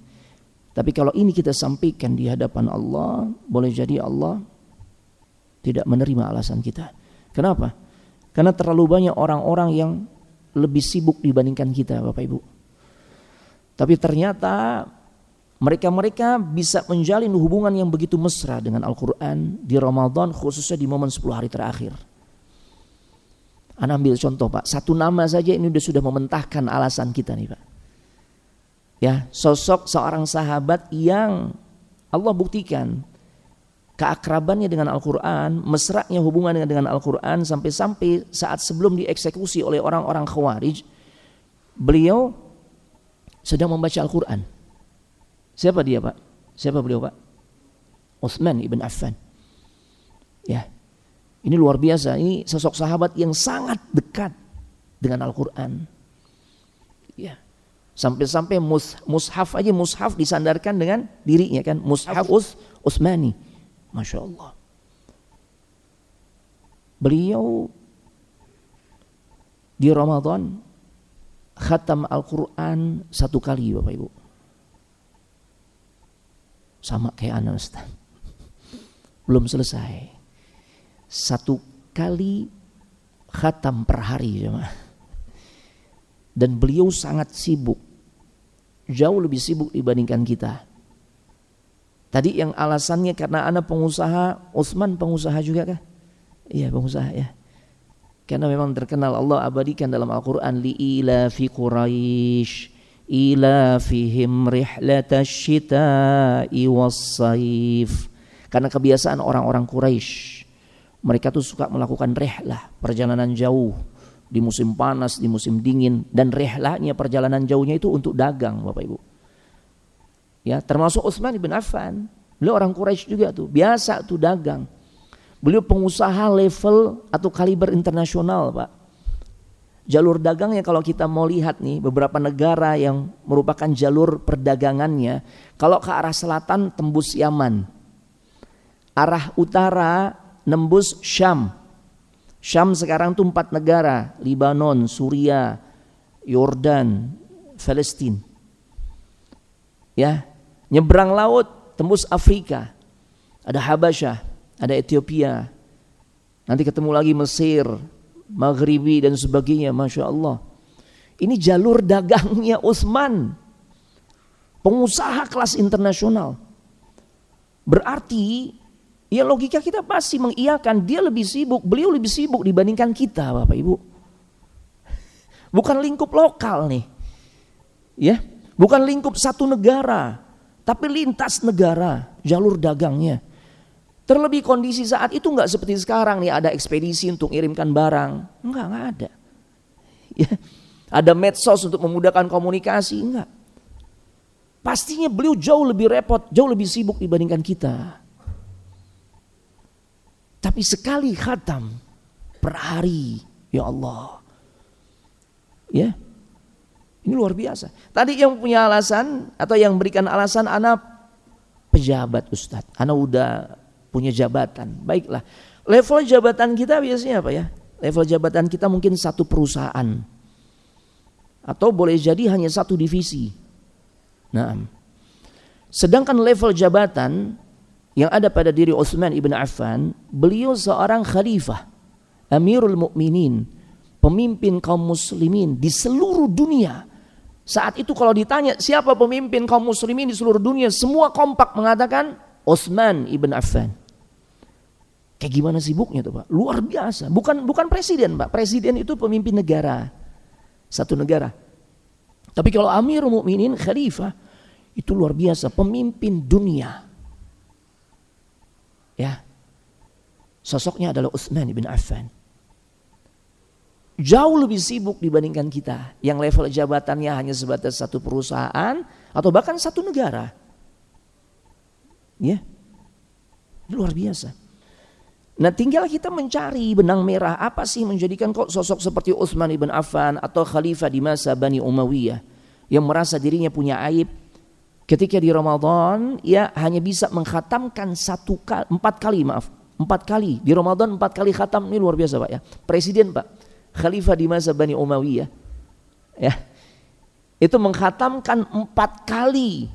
Tapi kalau ini kita sampaikan di hadapan Allah, boleh jadi Allah tidak menerima alasan kita. Kenapa? Karena terlalu banyak orang-orang yang lebih sibuk dibandingkan kita Bapak Ibu. Tapi ternyata mereka bisa menjalin hubungan yang begitu mesra dengan Al-Quran di Ramadan, khususnya di momen 10 hari terakhir. Ana ambil contoh Pak, satu nama saja ini sudah mementahkan alasan kita nih Pak. Ya, sosok seorang sahabat yang Allah buktikan keakrabannya dengan Al-Quran, mesranya hubungan dengan Al-Quran sampai saat sebelum dieksekusi oleh orang-orang Khawarij, beliau sedang membaca Al-Quran. Siapa dia Pak? Siapa beliau Pak? Utsman ibn Affan. Ya, ini luar biasa. Ini sosok sahabat yang sangat dekat dengan Al-Quran. Ya, sampai-sampai mushaf disandarkan dengan dirinya kan, mushaf Utsmani. Masya Allah. Beliau di Ramadan khatam Al-Quran 1 kali Bapak Ibu. Sama kayak ana Ustaz. Belum selesai. 1 kali khatam per hari jemaah. Dan beliau sangat sibuk. Jauh lebih sibuk dibandingkan kita. Tadi yang alasannya karena ana pengusaha, Utsman pengusaha juga kah? Iya pengusaha ya. Karena memang terkenal Allah abadikan dalam Al-Quran, li'ilafi Quraisy ilafihim rihlatash shita'i was-saif. Karena kebiasaan orang-orang Quraisy, mereka tuh suka melakukan rihlah, perjalanan jauh di musim panas, di musim dingin, dan rihlahnya perjalanan jauhnya itu untuk dagang Bapak Ibu. Ya, termasuk Utsman bin Affan. Beliau orang Quraisy juga tuh, biasa tuh dagang. Beliau pengusaha level atau kaliber internasional, Pak. Jalur dagangnya kalau kita mau lihat nih, beberapa negara yang merupakan jalur perdagangannya, kalau ke arah selatan tembus Yaman. Arah utara nembus Syam. Syam sekarang tuh 4 negara, Libanon, Suria, Yordan, Palestina. Ya, nyebrang laut tembus Afrika. Ada Habasyah, ada Ethiopia. Nanti ketemu lagi Mesir, Maghribi dan sebagainya, Masya Allah. Ini jalur dagangnya Utsman, pengusaha kelas internasional. Berarti ya logika kita pasti mengiyakan dia lebih sibuk, beliau lebih sibuk dibandingkan kita Bapak Ibu. Bukan lingkup lokal nih. Ya, bukan lingkup satu negara, tapi lintas negara jalur dagangnya. Terlebih kondisi saat itu enggak seperti sekarang nih ada ekspedisi untuk ngirimkan barang. Enggak ada. Ya, ada medsos untuk memudahkan komunikasi, enggak. Pastinya beliau jauh lebih repot, jauh lebih sibuk dibandingkan kita. Tapi sekali khatam per hari. Ya Allah. Ya. Ini luar biasa. Tadi yang punya alasan atau yang berikan alasan anak pejabat Ustadz. Anak udah punya jabatan. Baiklah. Level jabatan kita biasanya apa ya? Level jabatan kita mungkin satu perusahaan. Atau boleh jadi hanya satu divisi. Nah. Sedangkan level jabatan yang ada pada diri Utsman ibn Affan, beliau seorang khalifah, Amirul Mukminin, pemimpin kaum muslimin di seluruh dunia. Saat itu kalau ditanya siapa pemimpin kaum muslimin di seluruh dunia, semua kompak mengatakan Utsman ibn Affan. Kayak gimana sibuknya tuh Pak? Luar biasa. Bukan presiden Pak. Presiden itu pemimpin negara. Satu negara. Tapi kalau Amirul Mukminin, khalifah, itu luar biasa, pemimpin dunia. Ya. Sosoknya adalah Utsman ibn Affan. Jauh lebih sibuk dibandingkan kita yang level jabatannya hanya sebatas satu perusahaan atau bahkan satu negara. Ya. Luar biasa. Nah, tinggal kita mencari benang merah apa sih menjadikan kok sosok seperti Utsman ibn Affan atau khalifah di masa Bani Umayyah yang merasa dirinya punya aib ketika di Ramadan ya hanya bisa mengkhatamkan 4 kali di Ramadan 4 kali khatam. Ini luar biasa Pak ya. Presiden Pak, khalifah di masa Bani Umayyah ya, itu mengkhatamkan 4 kali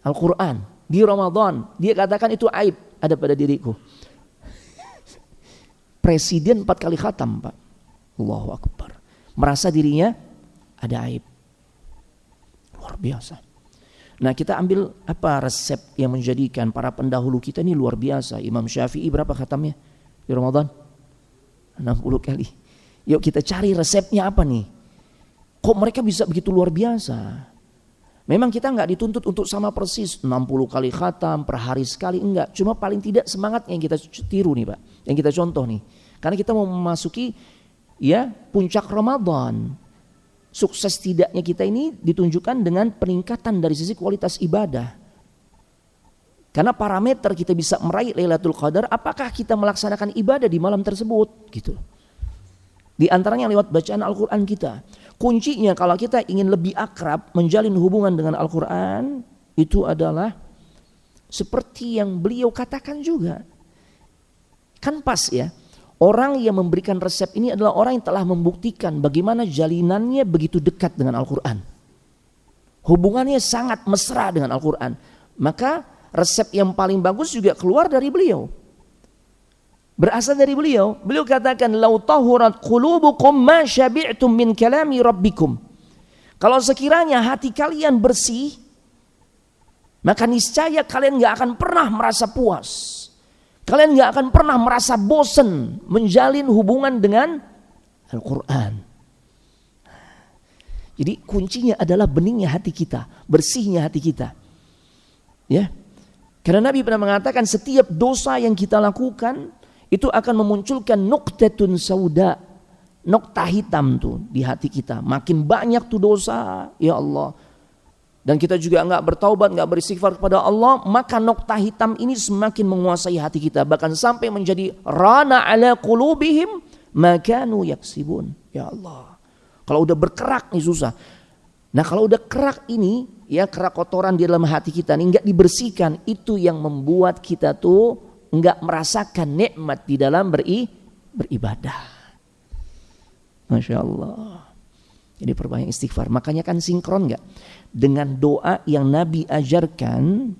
Al-Quran di Ramadan. Dia katakan itu aib ada pada diriku. Presiden 4 kali khatam Pak. Allahu Akbar. Merasa dirinya ada aib. Luar biasa. Nah, kita ambil apa resep yang menjadikan para pendahulu kita ini luar biasa. Imam Syafi'i berapa khatamnya di Ramadan? 60 kali. Yuk kita cari resepnya apa nih? Kok mereka bisa begitu luar biasa? Memang kita enggak dituntut untuk sama persis 60 kali khatam per hari sekali, enggak. Cuma paling tidak semangat yang kita tiru nih Pak, yang kita contoh nih. Karena kita mau memasuki ya puncak Ramadan. Sukses tidaknya kita ini ditunjukkan dengan peningkatan dari sisi kualitas ibadah. Karena parameter kita bisa meraih Lailatul Qadar, apakah kita melaksanakan ibadah di malam tersebut gitu. Di antaranya lewat bacaan Al-Quran kita. Kuncinya kalau kita ingin lebih akrab menjalin hubungan dengan Al-Quran, itu adalah seperti yang beliau katakan juga. Kan pas ya. Orang yang memberikan resep ini adalah orang yang telah membuktikan bagaimana jalinannya begitu dekat dengan Al-Quran. Hubungannya sangat mesra dengan Al-Quran. Maka resep yang paling bagus juga keluar dari beliau. Berasal dari beliau. Beliau katakan, "Lau tahurat qulubukum ma syabi'tum min kalami rabbikum." Kalau sekiranya hati kalian bersih, maka niscaya kalian gak akan pernah merasa puas. Kalian gak akan pernah merasa bosan menjalin hubungan dengan Al-Quran. Jadi kuncinya adalah beningnya hati kita, bersihnya hati kita. Ya, karena Nabi pernah mengatakan setiap dosa yang kita lakukan itu akan memunculkan nuqtatun sauda, nokta hitam tuh di hati kita. Makin banyak tuh dosa, ya Allah. Dan kita juga enggak bertaubat, enggak beristighfar kepada Allah, maka nokta hitam ini semakin menguasai hati kita, bahkan sampai menjadi rana ala qulubihim ma kanu yaksibun. Ya Allah. Kalau udah berkerak nih susah. Nah, kalau udah kerak ini, ya kerak kotoran di dalam hati kita nih enggak dibersihkan, itu yang membuat kita tuh enggak merasakan nikmat di dalam beribadah. Masya Allah. Jadi perbanyak istighfar. Makanya kan sinkron enggak dengan doa yang Nabi ajarkan.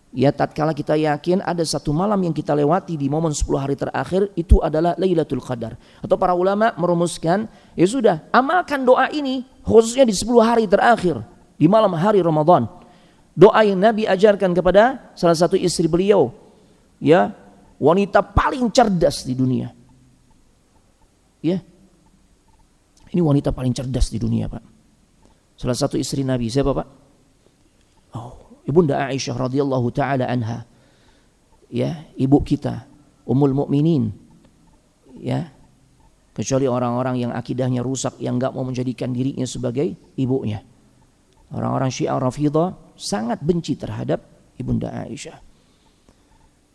Ya, tatkala kita yakin ada satu malam yang kita lewati di momen 10 hari terakhir, itu adalah Lailatul Qadar. Atau para ulama merumuskan, ya sudah, amalkan doa ini khususnya di 10 hari terakhir di malam hari Ramadan. Doa yang Nabi ajarkan kepada salah satu istri beliau, ya, wanita paling cerdas di dunia. Ya. Ini wanita paling cerdas di dunia, Pak. Salah satu istri Nabi, siapa, Pak? Oh, Ibunda Aisyah radhiyallahu taala anha. Ya, ibu kita, Ummul Mukminin. Ya. Kecuali orang-orang yang akidahnya rusak, yang enggak mau menjadikan dirinya sebagai ibunya. Orang-orang Syiah Rafidhah sangat benci terhadap Ibunda Aisyah.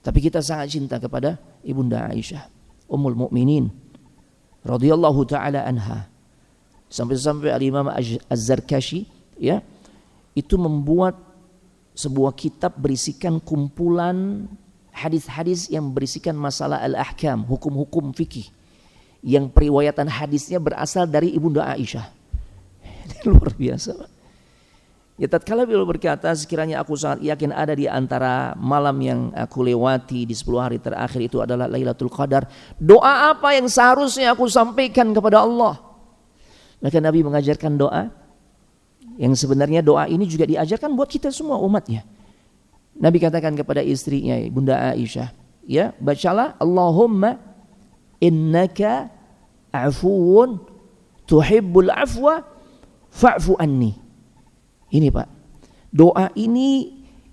Tapi kita sangat cinta kepada Ibunda Aisyah, Ummul Mukminin. radhiyallahu taala anha. Sampai-sampai Al-Imam Az-Zarkashi ya, itu membuat sebuah kitab berisikan kumpulan hadis-hadis yang berisikan masalah al-ahkam, hukum-hukum fikih, yang periwayatan hadisnya berasal dari Ibunda Aisyah. Luar biasa, Pak. Ya, tatkala beliau berkata, sekiranya aku sangat yakin ada di antara malam yang aku lewati di 10 hari terakhir itu adalah Lailatul Qadar, doa apa yang seharusnya aku sampaikan kepada Allah? Maka Nabi mengajarkan doa yang sebenarnya doa ini juga diajarkan buat kita semua umatnya. Nabi katakan kepada istrinya Bunda Aisyah, ya, bacalah Allahumma innaka afuwun tuhibbul afwa fa'fu anni. Ini Pak, doa ini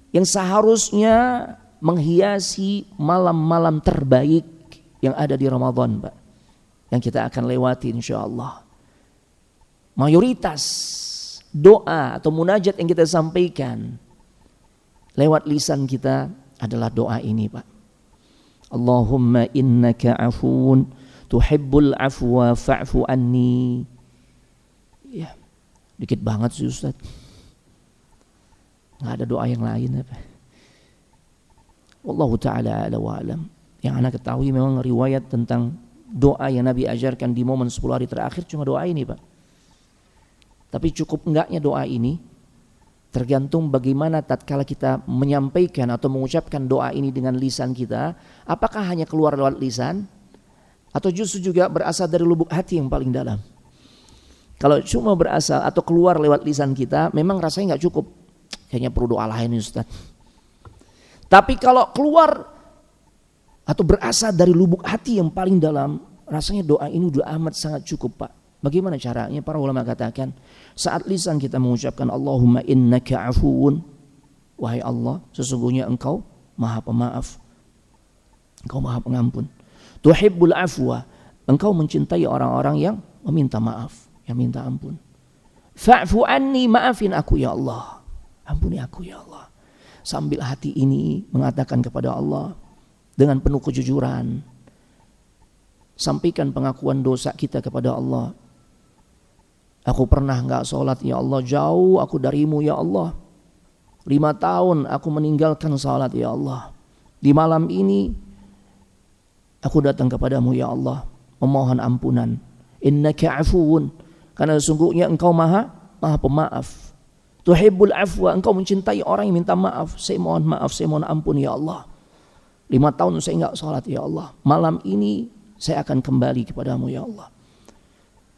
yang seharusnya menghiasi malam-malam terbaik yang ada di Ramadan, Pak, yang kita akan lewati insyaallah. Mayoritas doa atau munajat yang kita sampaikan lewat lisan kita adalah doa ini, Pak. Allahumma innaka afuun tuhibbul afwa fa'fu anni. Ya, dikit banget sih Ustaz. Nggak ada doa yang lain apa. Wallahu ta'ala ala wa alam. Yang anak ketahui memang riwayat tentang doa yang Nabi ajarkan di momen 10 hari terakhir cuma doa ini, Pak. Tapi cukup enggaknya doa ini tergantung bagaimana tatkala kita menyampaikan atau mengucapkan doa ini dengan lisan kita. Apakah hanya keluar lewat lisan atau justru juga berasal dari lubuk hati yang paling dalam. Kalau cuma berasal atau keluar lewat lisan kita, memang rasanya nggak cukup. Kayaknya perlu doa lain Ustaz. Tapi kalau keluar atau berasal dari lubuk hati yang paling dalam, rasanya doa ini udah amat sangat cukup, Pak. Bagaimana caranya? Para ulama katakan, saat lisan kita mengucapkan Allahumma innaka afuun, wahai Allah, sesungguhnya engkau maha pemaaf, engkau maha pengampun. Tuhibbul afwa, engkau mencintai orang-orang yang meminta maaf, yang minta ampun. Fa'fu anni, maafin aku ya Allah, ampuni aku ya Allah. Sambil hati ini mengatakan kepada Allah dengan penuh kejujuran, sampaikan pengakuan dosa kita kepada Allah. Aku pernah enggak sholat ya Allah, jauh aku darimu ya Allah. 5 tahun aku meninggalkan sholat ya Allah. Di malam ini aku datang kepadamu ya Allah, memohon ampunan. Innaka afuun, karena sesungguhnya engkau maha pemaaf. Tuhibbul afwa, engkau mencintai orang yang minta maaf. Saya mohon maaf, saya mohon ampun ya Allah. 5 tahun saya enggak sholat ya Allah. Malam ini saya akan kembali kepadamu ya Allah.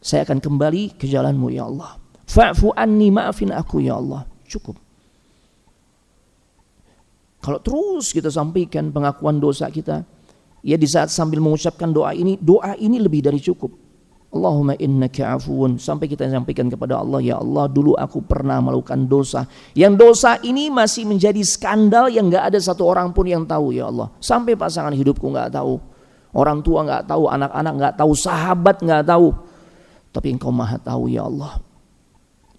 Saya akan kembali ke jalanmu ya Allah. Fa'fu anni, maafin aku ya Allah. Cukup. Kalau terus kita sampaikan pengakuan dosa kita, ya di saat sambil mengucapkan doa ini lebih dari cukup. Allahumma innaka afuun, sampai kita sampaikan kepada Allah, ya Allah, dulu aku pernah melakukan dosa. Yang dosa ini masih menjadi skandal yang gak ada satu orang pun yang tahu ya Allah. Sampai pasangan hidupku gak tahu, orang tua gak tahu, anak-anak gak tahu, sahabat gak tahu. Tapi engkau maha tahu ya Allah.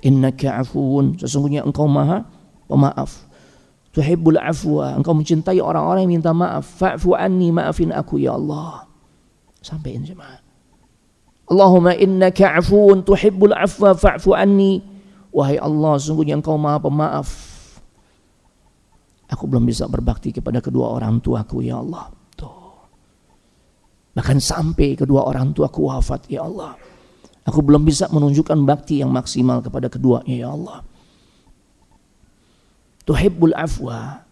Innaka afuun, sesungguhnya engkau maha pemaaf. Tuhibbul afwa, engkau mencintai orang-orang yang minta maaf. Fa'fu anni, maafin aku ya Allah. Sampaikan jemaah. Allahumma innaka afuun tuhibbul afwa fa'fu anni. Wahai Allah, sesungguhnya engkau maha pemaaf. Aku belum bisa berbakti kepada kedua orang tuaku ya Allah. Tuh. Bahkan sampai kedua orang tuaku wafat ya Allah, aku belum bisa menunjukkan bakti yang maksimal kepada keduanya ya Allah. Tuhibbul afwa,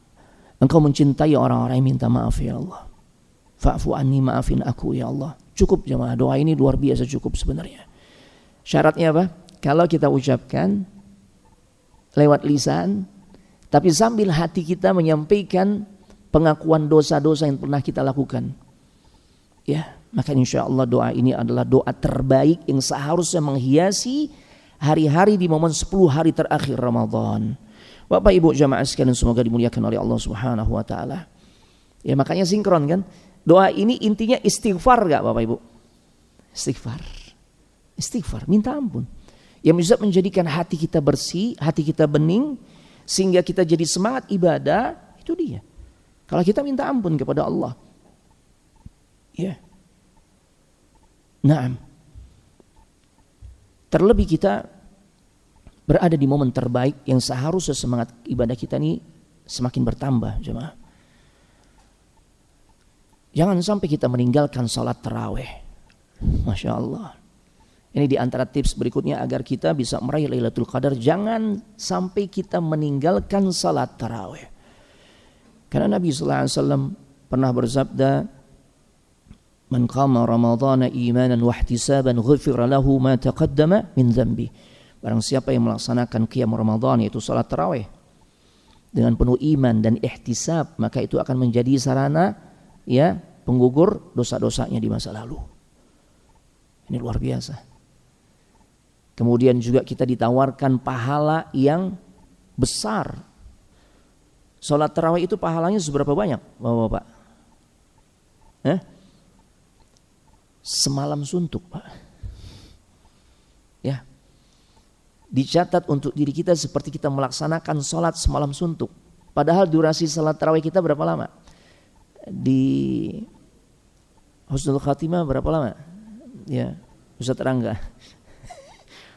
engkau mencintai orang-orang yang minta maaf ya Allah. Fa'fu anni, maafin aku ya Allah. Cukup jemaah, doa ini luar biasa cukup sebenarnya. Syaratnya apa? Kalau kita ucapkan lewat lisan, tapi sambil hati kita menyampaikan pengakuan dosa-dosa yang pernah kita lakukan. Ya, maka insya Allah doa ini adalah doa terbaik yang seharusnya menghiasi hari-hari di momen 10 hari terakhir Ramadan. Bapak Ibu jamaah sekalian, semoga dimuliakan oleh Allah Subhanahu wa taala. Ya, makanya sinkron kan? Doa ini intinya istighfar enggak Bapak Ibu? Istighfar. Istighfar, minta ampun. Yang bisa menjadikan hati kita bersih, hati kita bening, sehingga kita jadi semangat ibadah, itu dia. Kalau kita minta ampun kepada Allah. Ya. Naam, Terlebih kita berada di momen terbaik yang seharusnya semangat ibadah kita ini semakin bertambah, jemaah. Jangan sampai kita meninggalkan salat tarawih. Masya Allah. Ini di antara tips berikutnya agar kita bisa meraih Lailatul Qadar. Jangan sampai kita meninggalkan salat tarawih. Karena Nabi SAW pernah bersabda, "Man qama Ramadhana imanan wa ihtisaban ghufira lahu ma taqaddama min dhanbi." Barang siapa yang melaksanakan qiyam Ramadan, yaitu salat tarawih, dengan penuh iman dan ihtisab, maka itu akan menjadi sarana ya penggugur dosa-dosanya di masa lalu. Ini luar biasa. Kemudian juga kita ditawarkan pahala yang besar. Salat tarawih itu pahalanya seberapa banyak, Bapak-bapak? Semalam suntuk, Pak. Ya. Dicatat untuk diri kita seperti kita melaksanakan salat semalam suntuk. Padahal durasi salat tarawih kita berapa lama? Di Husnul Khatimah berapa lama? Ya, Ustaz Rangga.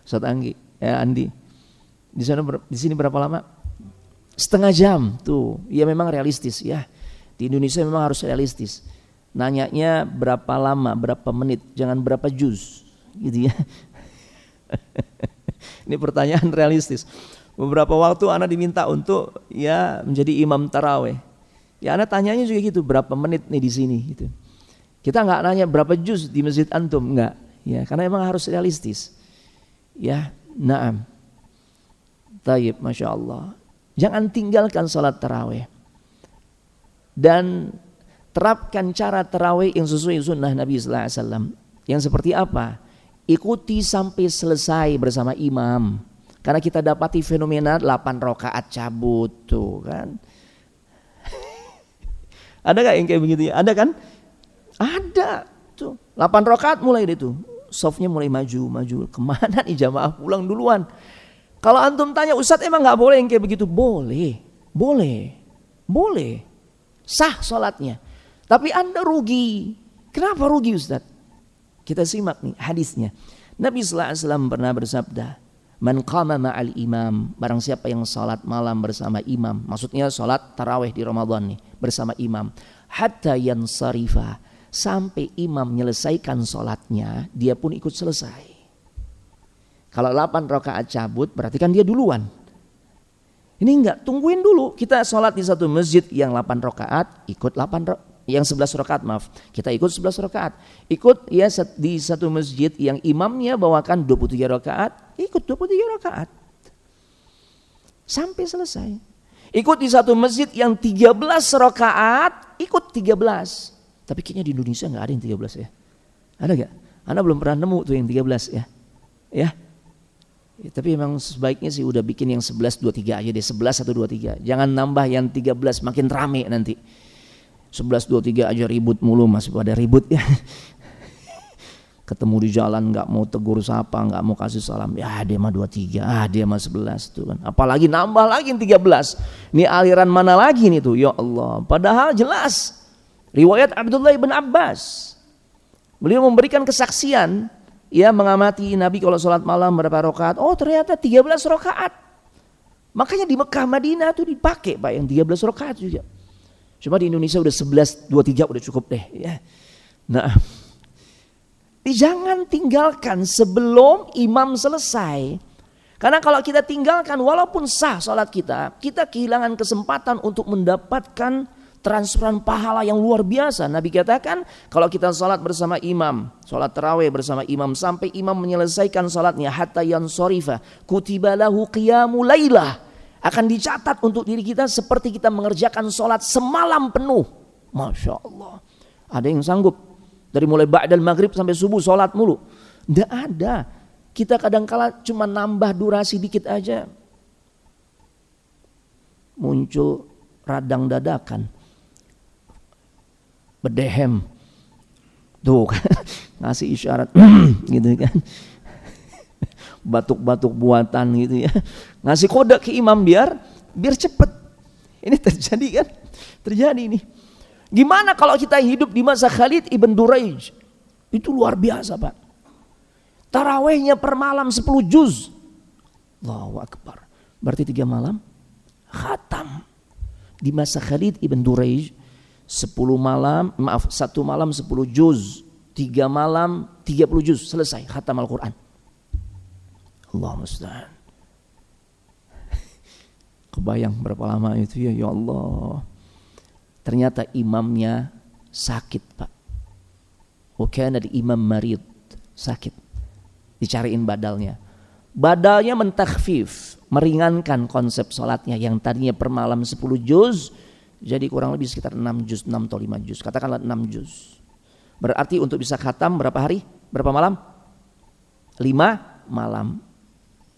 Ustaz Anggi, ya Andi. Di sini berapa lama? Setengah jam tuh. Ya memang realistis ya. Di Indonesia memang harus realistis. Nanyanya berapa lama, berapa menit, jangan berapa juz, gitu ya. Ini pertanyaan realistis. Beberapa waktu anak diminta untuk ya menjadi imam taraweh. Ya anak tanyanya juga gitu, berapa menit nih di sini gitu. Kita nggak nanya berapa juz di masjid antum, nggak. Ya karena emang harus realistis. Ya, na'am. Tayyib, Masya Allah. Jangan tinggalkan salat tarawih. Dan terapkan cara tarawih yang sesuai sunnah Nabi SAW. Yang seperti apa? Ikuti sampai selesai bersama imam. Karena kita dapati fenomena 8 rakaat cabut tuh kan. Ada gak yang kayak begitu ya? Ada kan? Ada tuh. 8 rakaat mulai deh tuh. Softnya mulai maju. Kemana nih jamaah pulang duluan? Kalau antum tanya, Ustadz emang gak boleh yang kayak begitu? Boleh. Sah sholatnya. Tapi anda rugi. Kenapa rugi Ustadz? Kita simak nih hadisnya. Nabi SAW pernah bersabda, "Man qama ma'al imam." Barang siapa yang sholat malam bersama imam. Maksudnya sholat tarawih di Ramadan nih. Bersama imam. Hatta yansarifa. Sampai imam menyelesaikan sholatnya, dia pun ikut selesai. Kalau 8 rakaat cabut, berarti kan dia duluan. Ini enggak, tungguin dulu. Kita sholat di satu masjid yang 8 rakaat, ikut 8 rakaat. Yang 11 rakaat, maaf. Kita ikut 11 rakaat. Ikut ya di satu masjid yang imamnya bawakan 23 rakaat, ikut 23 rakaat. Sampai selesai. Ikut di satu masjid yang 13 rakaat, ikut 13. Tapi kayaknya di Indonesia nggak ada yang 13 ya. Ada nggak? Anda belum pernah nemu tuh yang 13 ya. Ya, tapi memang sebaiknya sih udah bikin yang 11, 23 aja deh. 11 atau 23. Jangan nambah yang 13 makin rame nanti. 11, 23 aja ribut mulu, masih pada ribut ya. Ketemu di jalan nggak mau tegur sapa, nggak mau kasih salam. Ya dia mah 23, dia mah 11 tuh kan. Apalagi nambah lagi yang 13. Ini aliran mana lagi nih tuh? Ya Allah. Padahal jelas. Riwayat Abdullah bin Abbas, beliau memberikan kesaksian, ya mengamati Nabi kalau sholat malam berapa rakaat. Oh ternyata 13 rakaat. Makanya di Mekah Madinah tuh dipakai Pak yang 13 rakaat juga. Cuma di Indonesia udah 11, 23 udah cukup deh. Ya. Nah, jangan tinggalkan sebelum imam selesai. Karena kalau kita tinggalkan walaupun sah sholat kita kehilangan kesempatan untuk mendapatkan transferan pahala yang luar biasa. Nabi katakan kalau kita sholat bersama imam, sholat tarawih bersama imam sampai imam menyelesaikan sholatnya hatta yansorifa kutiba lahu qiyamul lailah, akan dicatat untuk diri kita seperti kita mengerjakan sholat semalam penuh. Masya Allah. Ada yang sanggup dari mulai ba'dal maghrib sampai subuh sholat mulu? Tidak ada. Kita kadangkala cuma nambah durasi dikit aja, muncul radang dadakan, berdehem tuh kan, ngasih isyarat gitu kan, batuk-batuk buatan gitu ya, ngasih kode ke imam biar cepet. Ini terjadi kan? Terjadi ini. Gimana kalau kita hidup di masa Khalid ibn Duraij? Itu luar biasa Pak. Tarawehnya per malam 10 juz. Allahu Akbar. Berarti 3 malam khatam. Di masa Khalid ibn Duraij 1 malam 10 juz, 3 malam 30 juz, selesai khatam Al-Quran. Allah musta'an. Kebayang berapa lama itu ya Allah. Ternyata imamnya sakit, Pak. Wakana di imam marid, sakit. Dicariin badalnya. Badalnya mentakhfif, meringankan konsep sholatnya yang tadinya per malam 10 juz, jadi kurang lebih sekitar 6 juz, 6 atau 5 juz. Katakanlah 6 juz. Berarti untuk bisa khatam berapa hari? Berapa malam? 5 malam.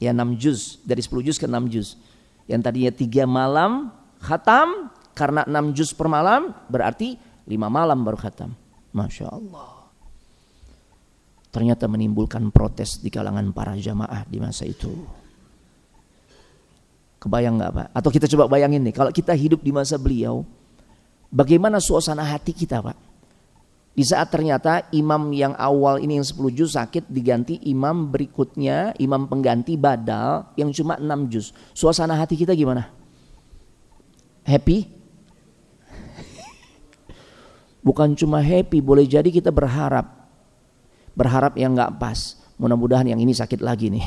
Ya 6 juz, dari 10 juz ke 6 juz. Yang tadinya 3 malam khatam, karena 6 juz per malam, berarti 5 malam baru khatam. Masya Allah. Ternyata menimbulkan protes di kalangan para jamaah di masa itu. Kebayang gak Pak? Atau kita coba bayangin nih, kalau kita hidup di masa beliau, bagaimana suasana hati kita Pak? Di saat ternyata imam yang awal ini yang 10 juz sakit, diganti imam berikutnya, imam pengganti badal yang cuma 6 juz. Suasana hati kita gimana? Happy? Bukan cuma happy, boleh jadi kita berharap yang nggak pas. Mudah-mudahan yang ini sakit lagi nih.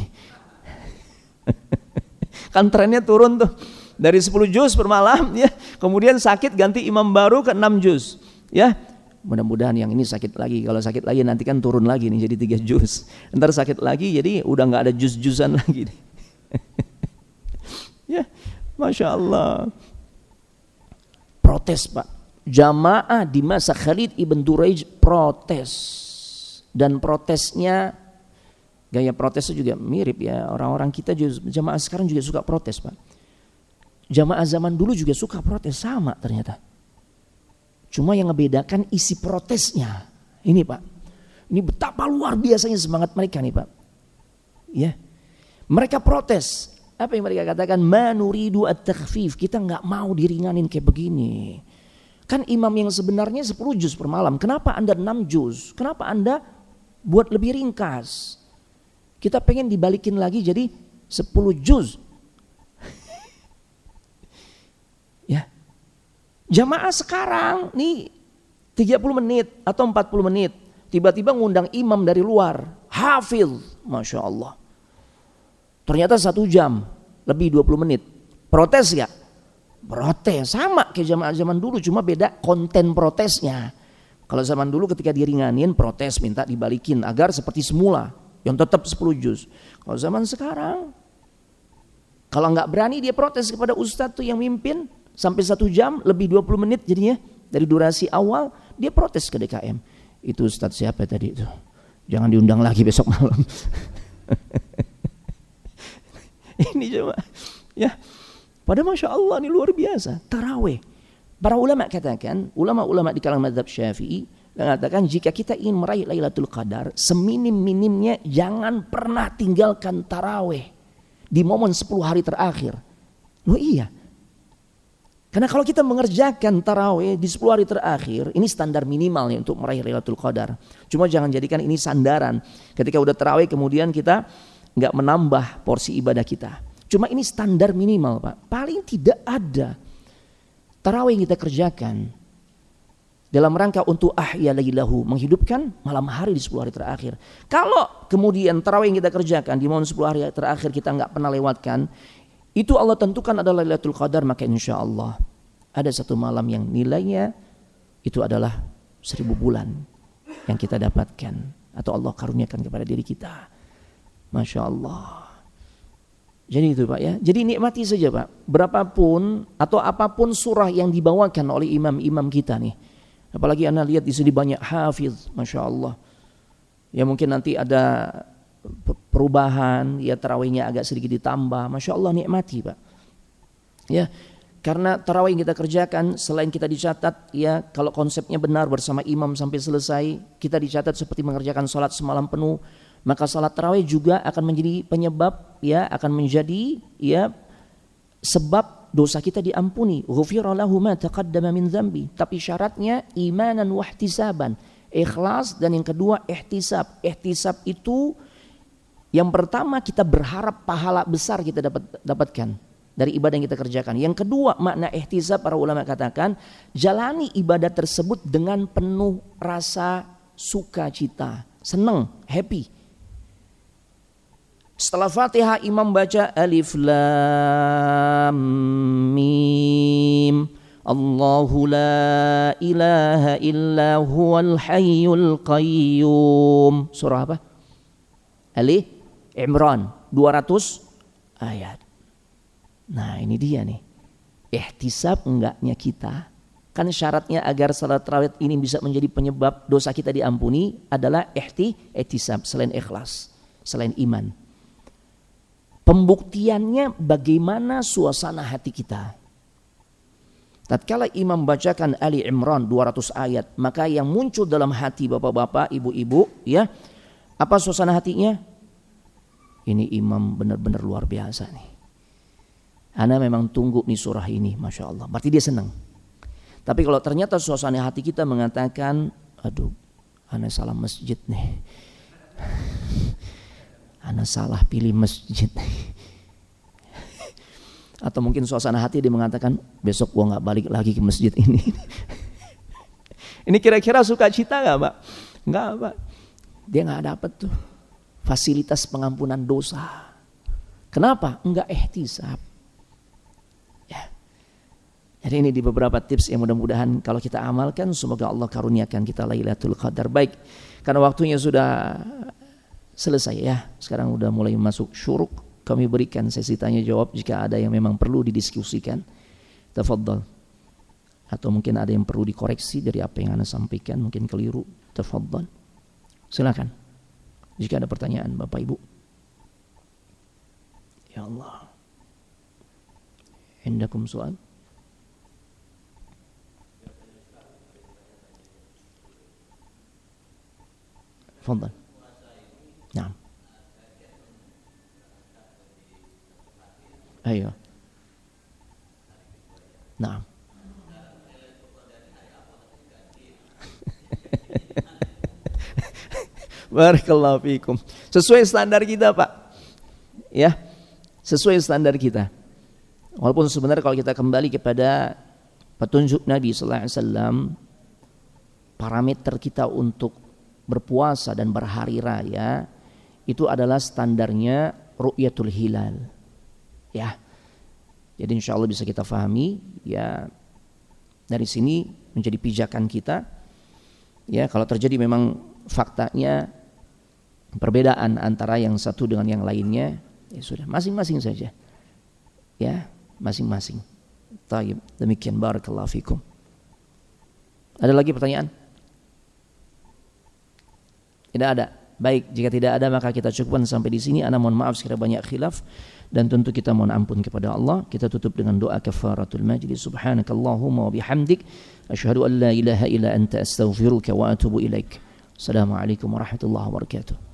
Kan trennya turun tuh dari 10 juz per malam ya, kemudian sakit ganti imam baru ke 6 juz ya. Mudah-mudahan yang ini sakit lagi. Kalau sakit lagi nanti kan turun lagi nih jadi 3 juz. Ntar sakit lagi jadi udah nggak ada juz-juzan lagi nih. Ya, Masya Allah. Protes Pak. Jamaah di masa Khalid ibn Duraij protes. Dan protesnya, gaya protesnya juga mirip ya. Orang-orang kita juga, jamaah sekarang juga suka protes Pak. Jamaah zaman dulu juga suka protes, sama ternyata. Cuma yang ngebedakan isi protesnya. Ini Pak, ini betapa luar biasanya semangat mereka nih Pak. Ya, mereka protes. Apa yang mereka katakan? Manuridu at-takhfif. Kita nggak mau diringanin kayak begini. Kan imam yang sebenarnya 10 juz per malam. Kenapa Anda 6 juz? Kenapa Anda buat lebih ringkas? Kita pengen dibalikin lagi jadi 10 juz. Ya. Jamaah sekarang nih 30 menit atau 40 menit. Tiba-tiba ngundang imam dari luar. Hafil. Masya Allah. Ternyata 1 jam. Lebih 20 menit. Protes gak? Protes. Sama kayak jamaah zaman dulu. Cuma beda konten protesnya. Kalau zaman dulu ketika diringanin protes minta dibalikin agar seperti semula. Yang tetap 10 juz. Kalau zaman sekarang. Kalau gak berani dia protes kepada ustadz tuh yang mimpin. Sampai 1 jam lebih 20 menit jadinya. Dari durasi awal dia protes ke DKM. Itu ustadz siapa tadi itu? Jangan diundang lagi besok malam. Ini coba. Ya. Pada Masya Allah ini luar biasa. Taraweh. Para ulama katakan, ulama-ulama di kalangan mazhab Syafi'i mengatakan jika kita ingin meraih Lailatul Qadar, seminim-minimnya jangan pernah tinggalkan taraweh di momen 10 hari terakhir. Loh iya. Karena kalau kita mengerjakan taraweh di 10 hari terakhir, ini standar minimalnya untuk meraih Lailatul Qadar. Cuma jangan jadikan ini sandaran. Ketika udah taraweh kemudian kita nggak menambah porsi ibadah kita. Cuma ini standar minimal Pak. Paling tidak ada tarawih yang kita kerjakan dalam rangka untuk ahya lailahu, menghidupkan malam hari di 10 hari terakhir. Kalau kemudian tarawih yang kita kerjakan di momen 10 hari terakhir kita nggak pernah lewatkan, itu Allah tentukan adalah Lailatul Qadar, maka insya Allah ada 1 malam yang nilainya itu adalah 1000 bulan yang kita dapatkan atau Allah karuniakan kepada diri kita. Masya Allah. Jadi itu Pak ya. Jadi nikmati saja Pak. Berapapun atau apapun surah yang dibawakan oleh imam-imam kita nih. Apalagi Anda lihat di sini banyak hafiz. Masya Allah. Ya mungkin nanti ada perubahan. Ya tarawihnya agak sedikit ditambah. Masya Allah nikmati Pak. Ya. Karena tarawih yang kita kerjakan selain kita dicatat ya kalau konsepnya benar bersama imam sampai selesai. Kita dicatat seperti mengerjakan sholat semalam penuh. Maka salat tarawih juga akan menjadi penyebab ya akan menjadi ya sebab dosa kita diampuni. Ghufira lahu ma taqaddama min dzambi. Tapi syaratnya imanan wa ihtisaban. Ikhlas dan yang kedua ihtisab. Ihtisab itu Yang pertama, kita berharap pahala besar kita dapatkan dari ibadah yang kita kerjakan. Yang kedua, makna ihtisab para ulama katakan, jalani ibadah tersebut dengan penuh rasa sukacita, senang, happy. Setelah Fatihah, imam baca Alif Lam Mim, Allahu la ilaha illa huwal hayyul qayyum. Surah apa? Ali Imran 200 ayat. Nah, ini dia nih. Ihtisab enggaknya kita. Kan syaratnya agar salat tarawih ini bisa menjadi penyebab dosa kita diampuni adalah ihtisab, selain ikhlas, selain iman. Pembuktiannya bagaimana suasana hati kita. Tatkala imam bacakan Ali Imran 200 ayat, maka yang muncul dalam hati bapak-bapak, ibu-ibu, ya, apa suasana hatinya? Ini imam benar-benar luar biasa nih. Ana memang tunggu nih surah ini, Masya Allah. Berarti dia senang. Tapi kalau ternyata suasana hati kita mengatakan, aduh, ana salah masjid nih. Ana salah pilih masjid. Atau mungkin suasana hati dia mengatakan, besok gua gak balik lagi ke masjid ini. Ini kira-kira sukacita gak, Pak? Enggak, Pak. Dia gak dapat tuh fasilitas pengampunan dosa. Kenapa? Enggak ihtisab. Ya. Jadi ini di beberapa tips yang mudah-mudahan kalau kita amalkan, semoga Allah karuniakan kita Lailatul Qadar. Baik, karena waktunya sudah selesai ya. Sekarang udah mulai masuk syuruk. Kami berikan sesi tanya jawab jika ada yang memang perlu didiskusikan. Tafadhal. Atau mungkin ada yang perlu dikoreksi dari apa yang Anda sampaikan, mungkin keliru. Tafadhal. Silakan. Jika ada pertanyaan Bapak Ibu. Ya Allah. Indakum soal? Tafadhal. Naam. Ayo. Nah. Barakallahu fiikum. Sesuai standar kita, Pak. Ya. Sesuai standar kita. Walaupun sebenarnya kalau kita kembali kepada petunjuk Nabi sallallahu alaihi wasallam, parameter kita untuk berpuasa dan berhari raya itu adalah standarnya ru'yatul hilal. Ya, jadi insya Allah bisa kita fahami. Ya, dari sini menjadi pijakan kita. Ya, kalau terjadi memang faktanya perbedaan antara yang satu dengan yang lainnya, ya sudah masing-masing saja. Ya, masing-masing. Taib, demikian barakallahu fikum. Ada lagi pertanyaan? Tidak ada. Baik, jika tidak ada maka kita cukupkan sampai di sini. Ana mohon maaf sekiranya banyak khilaf dan tentu kita mohon ampun kepada Allah. Kita tutup dengan doa kafaratul majlis. Subhanakallahumma wa bihamdik asyhadu an la ilaha illa anta astaghfiruka wa atubu ilaik. Assalamualaikum warahmatullahi wabarakatuh.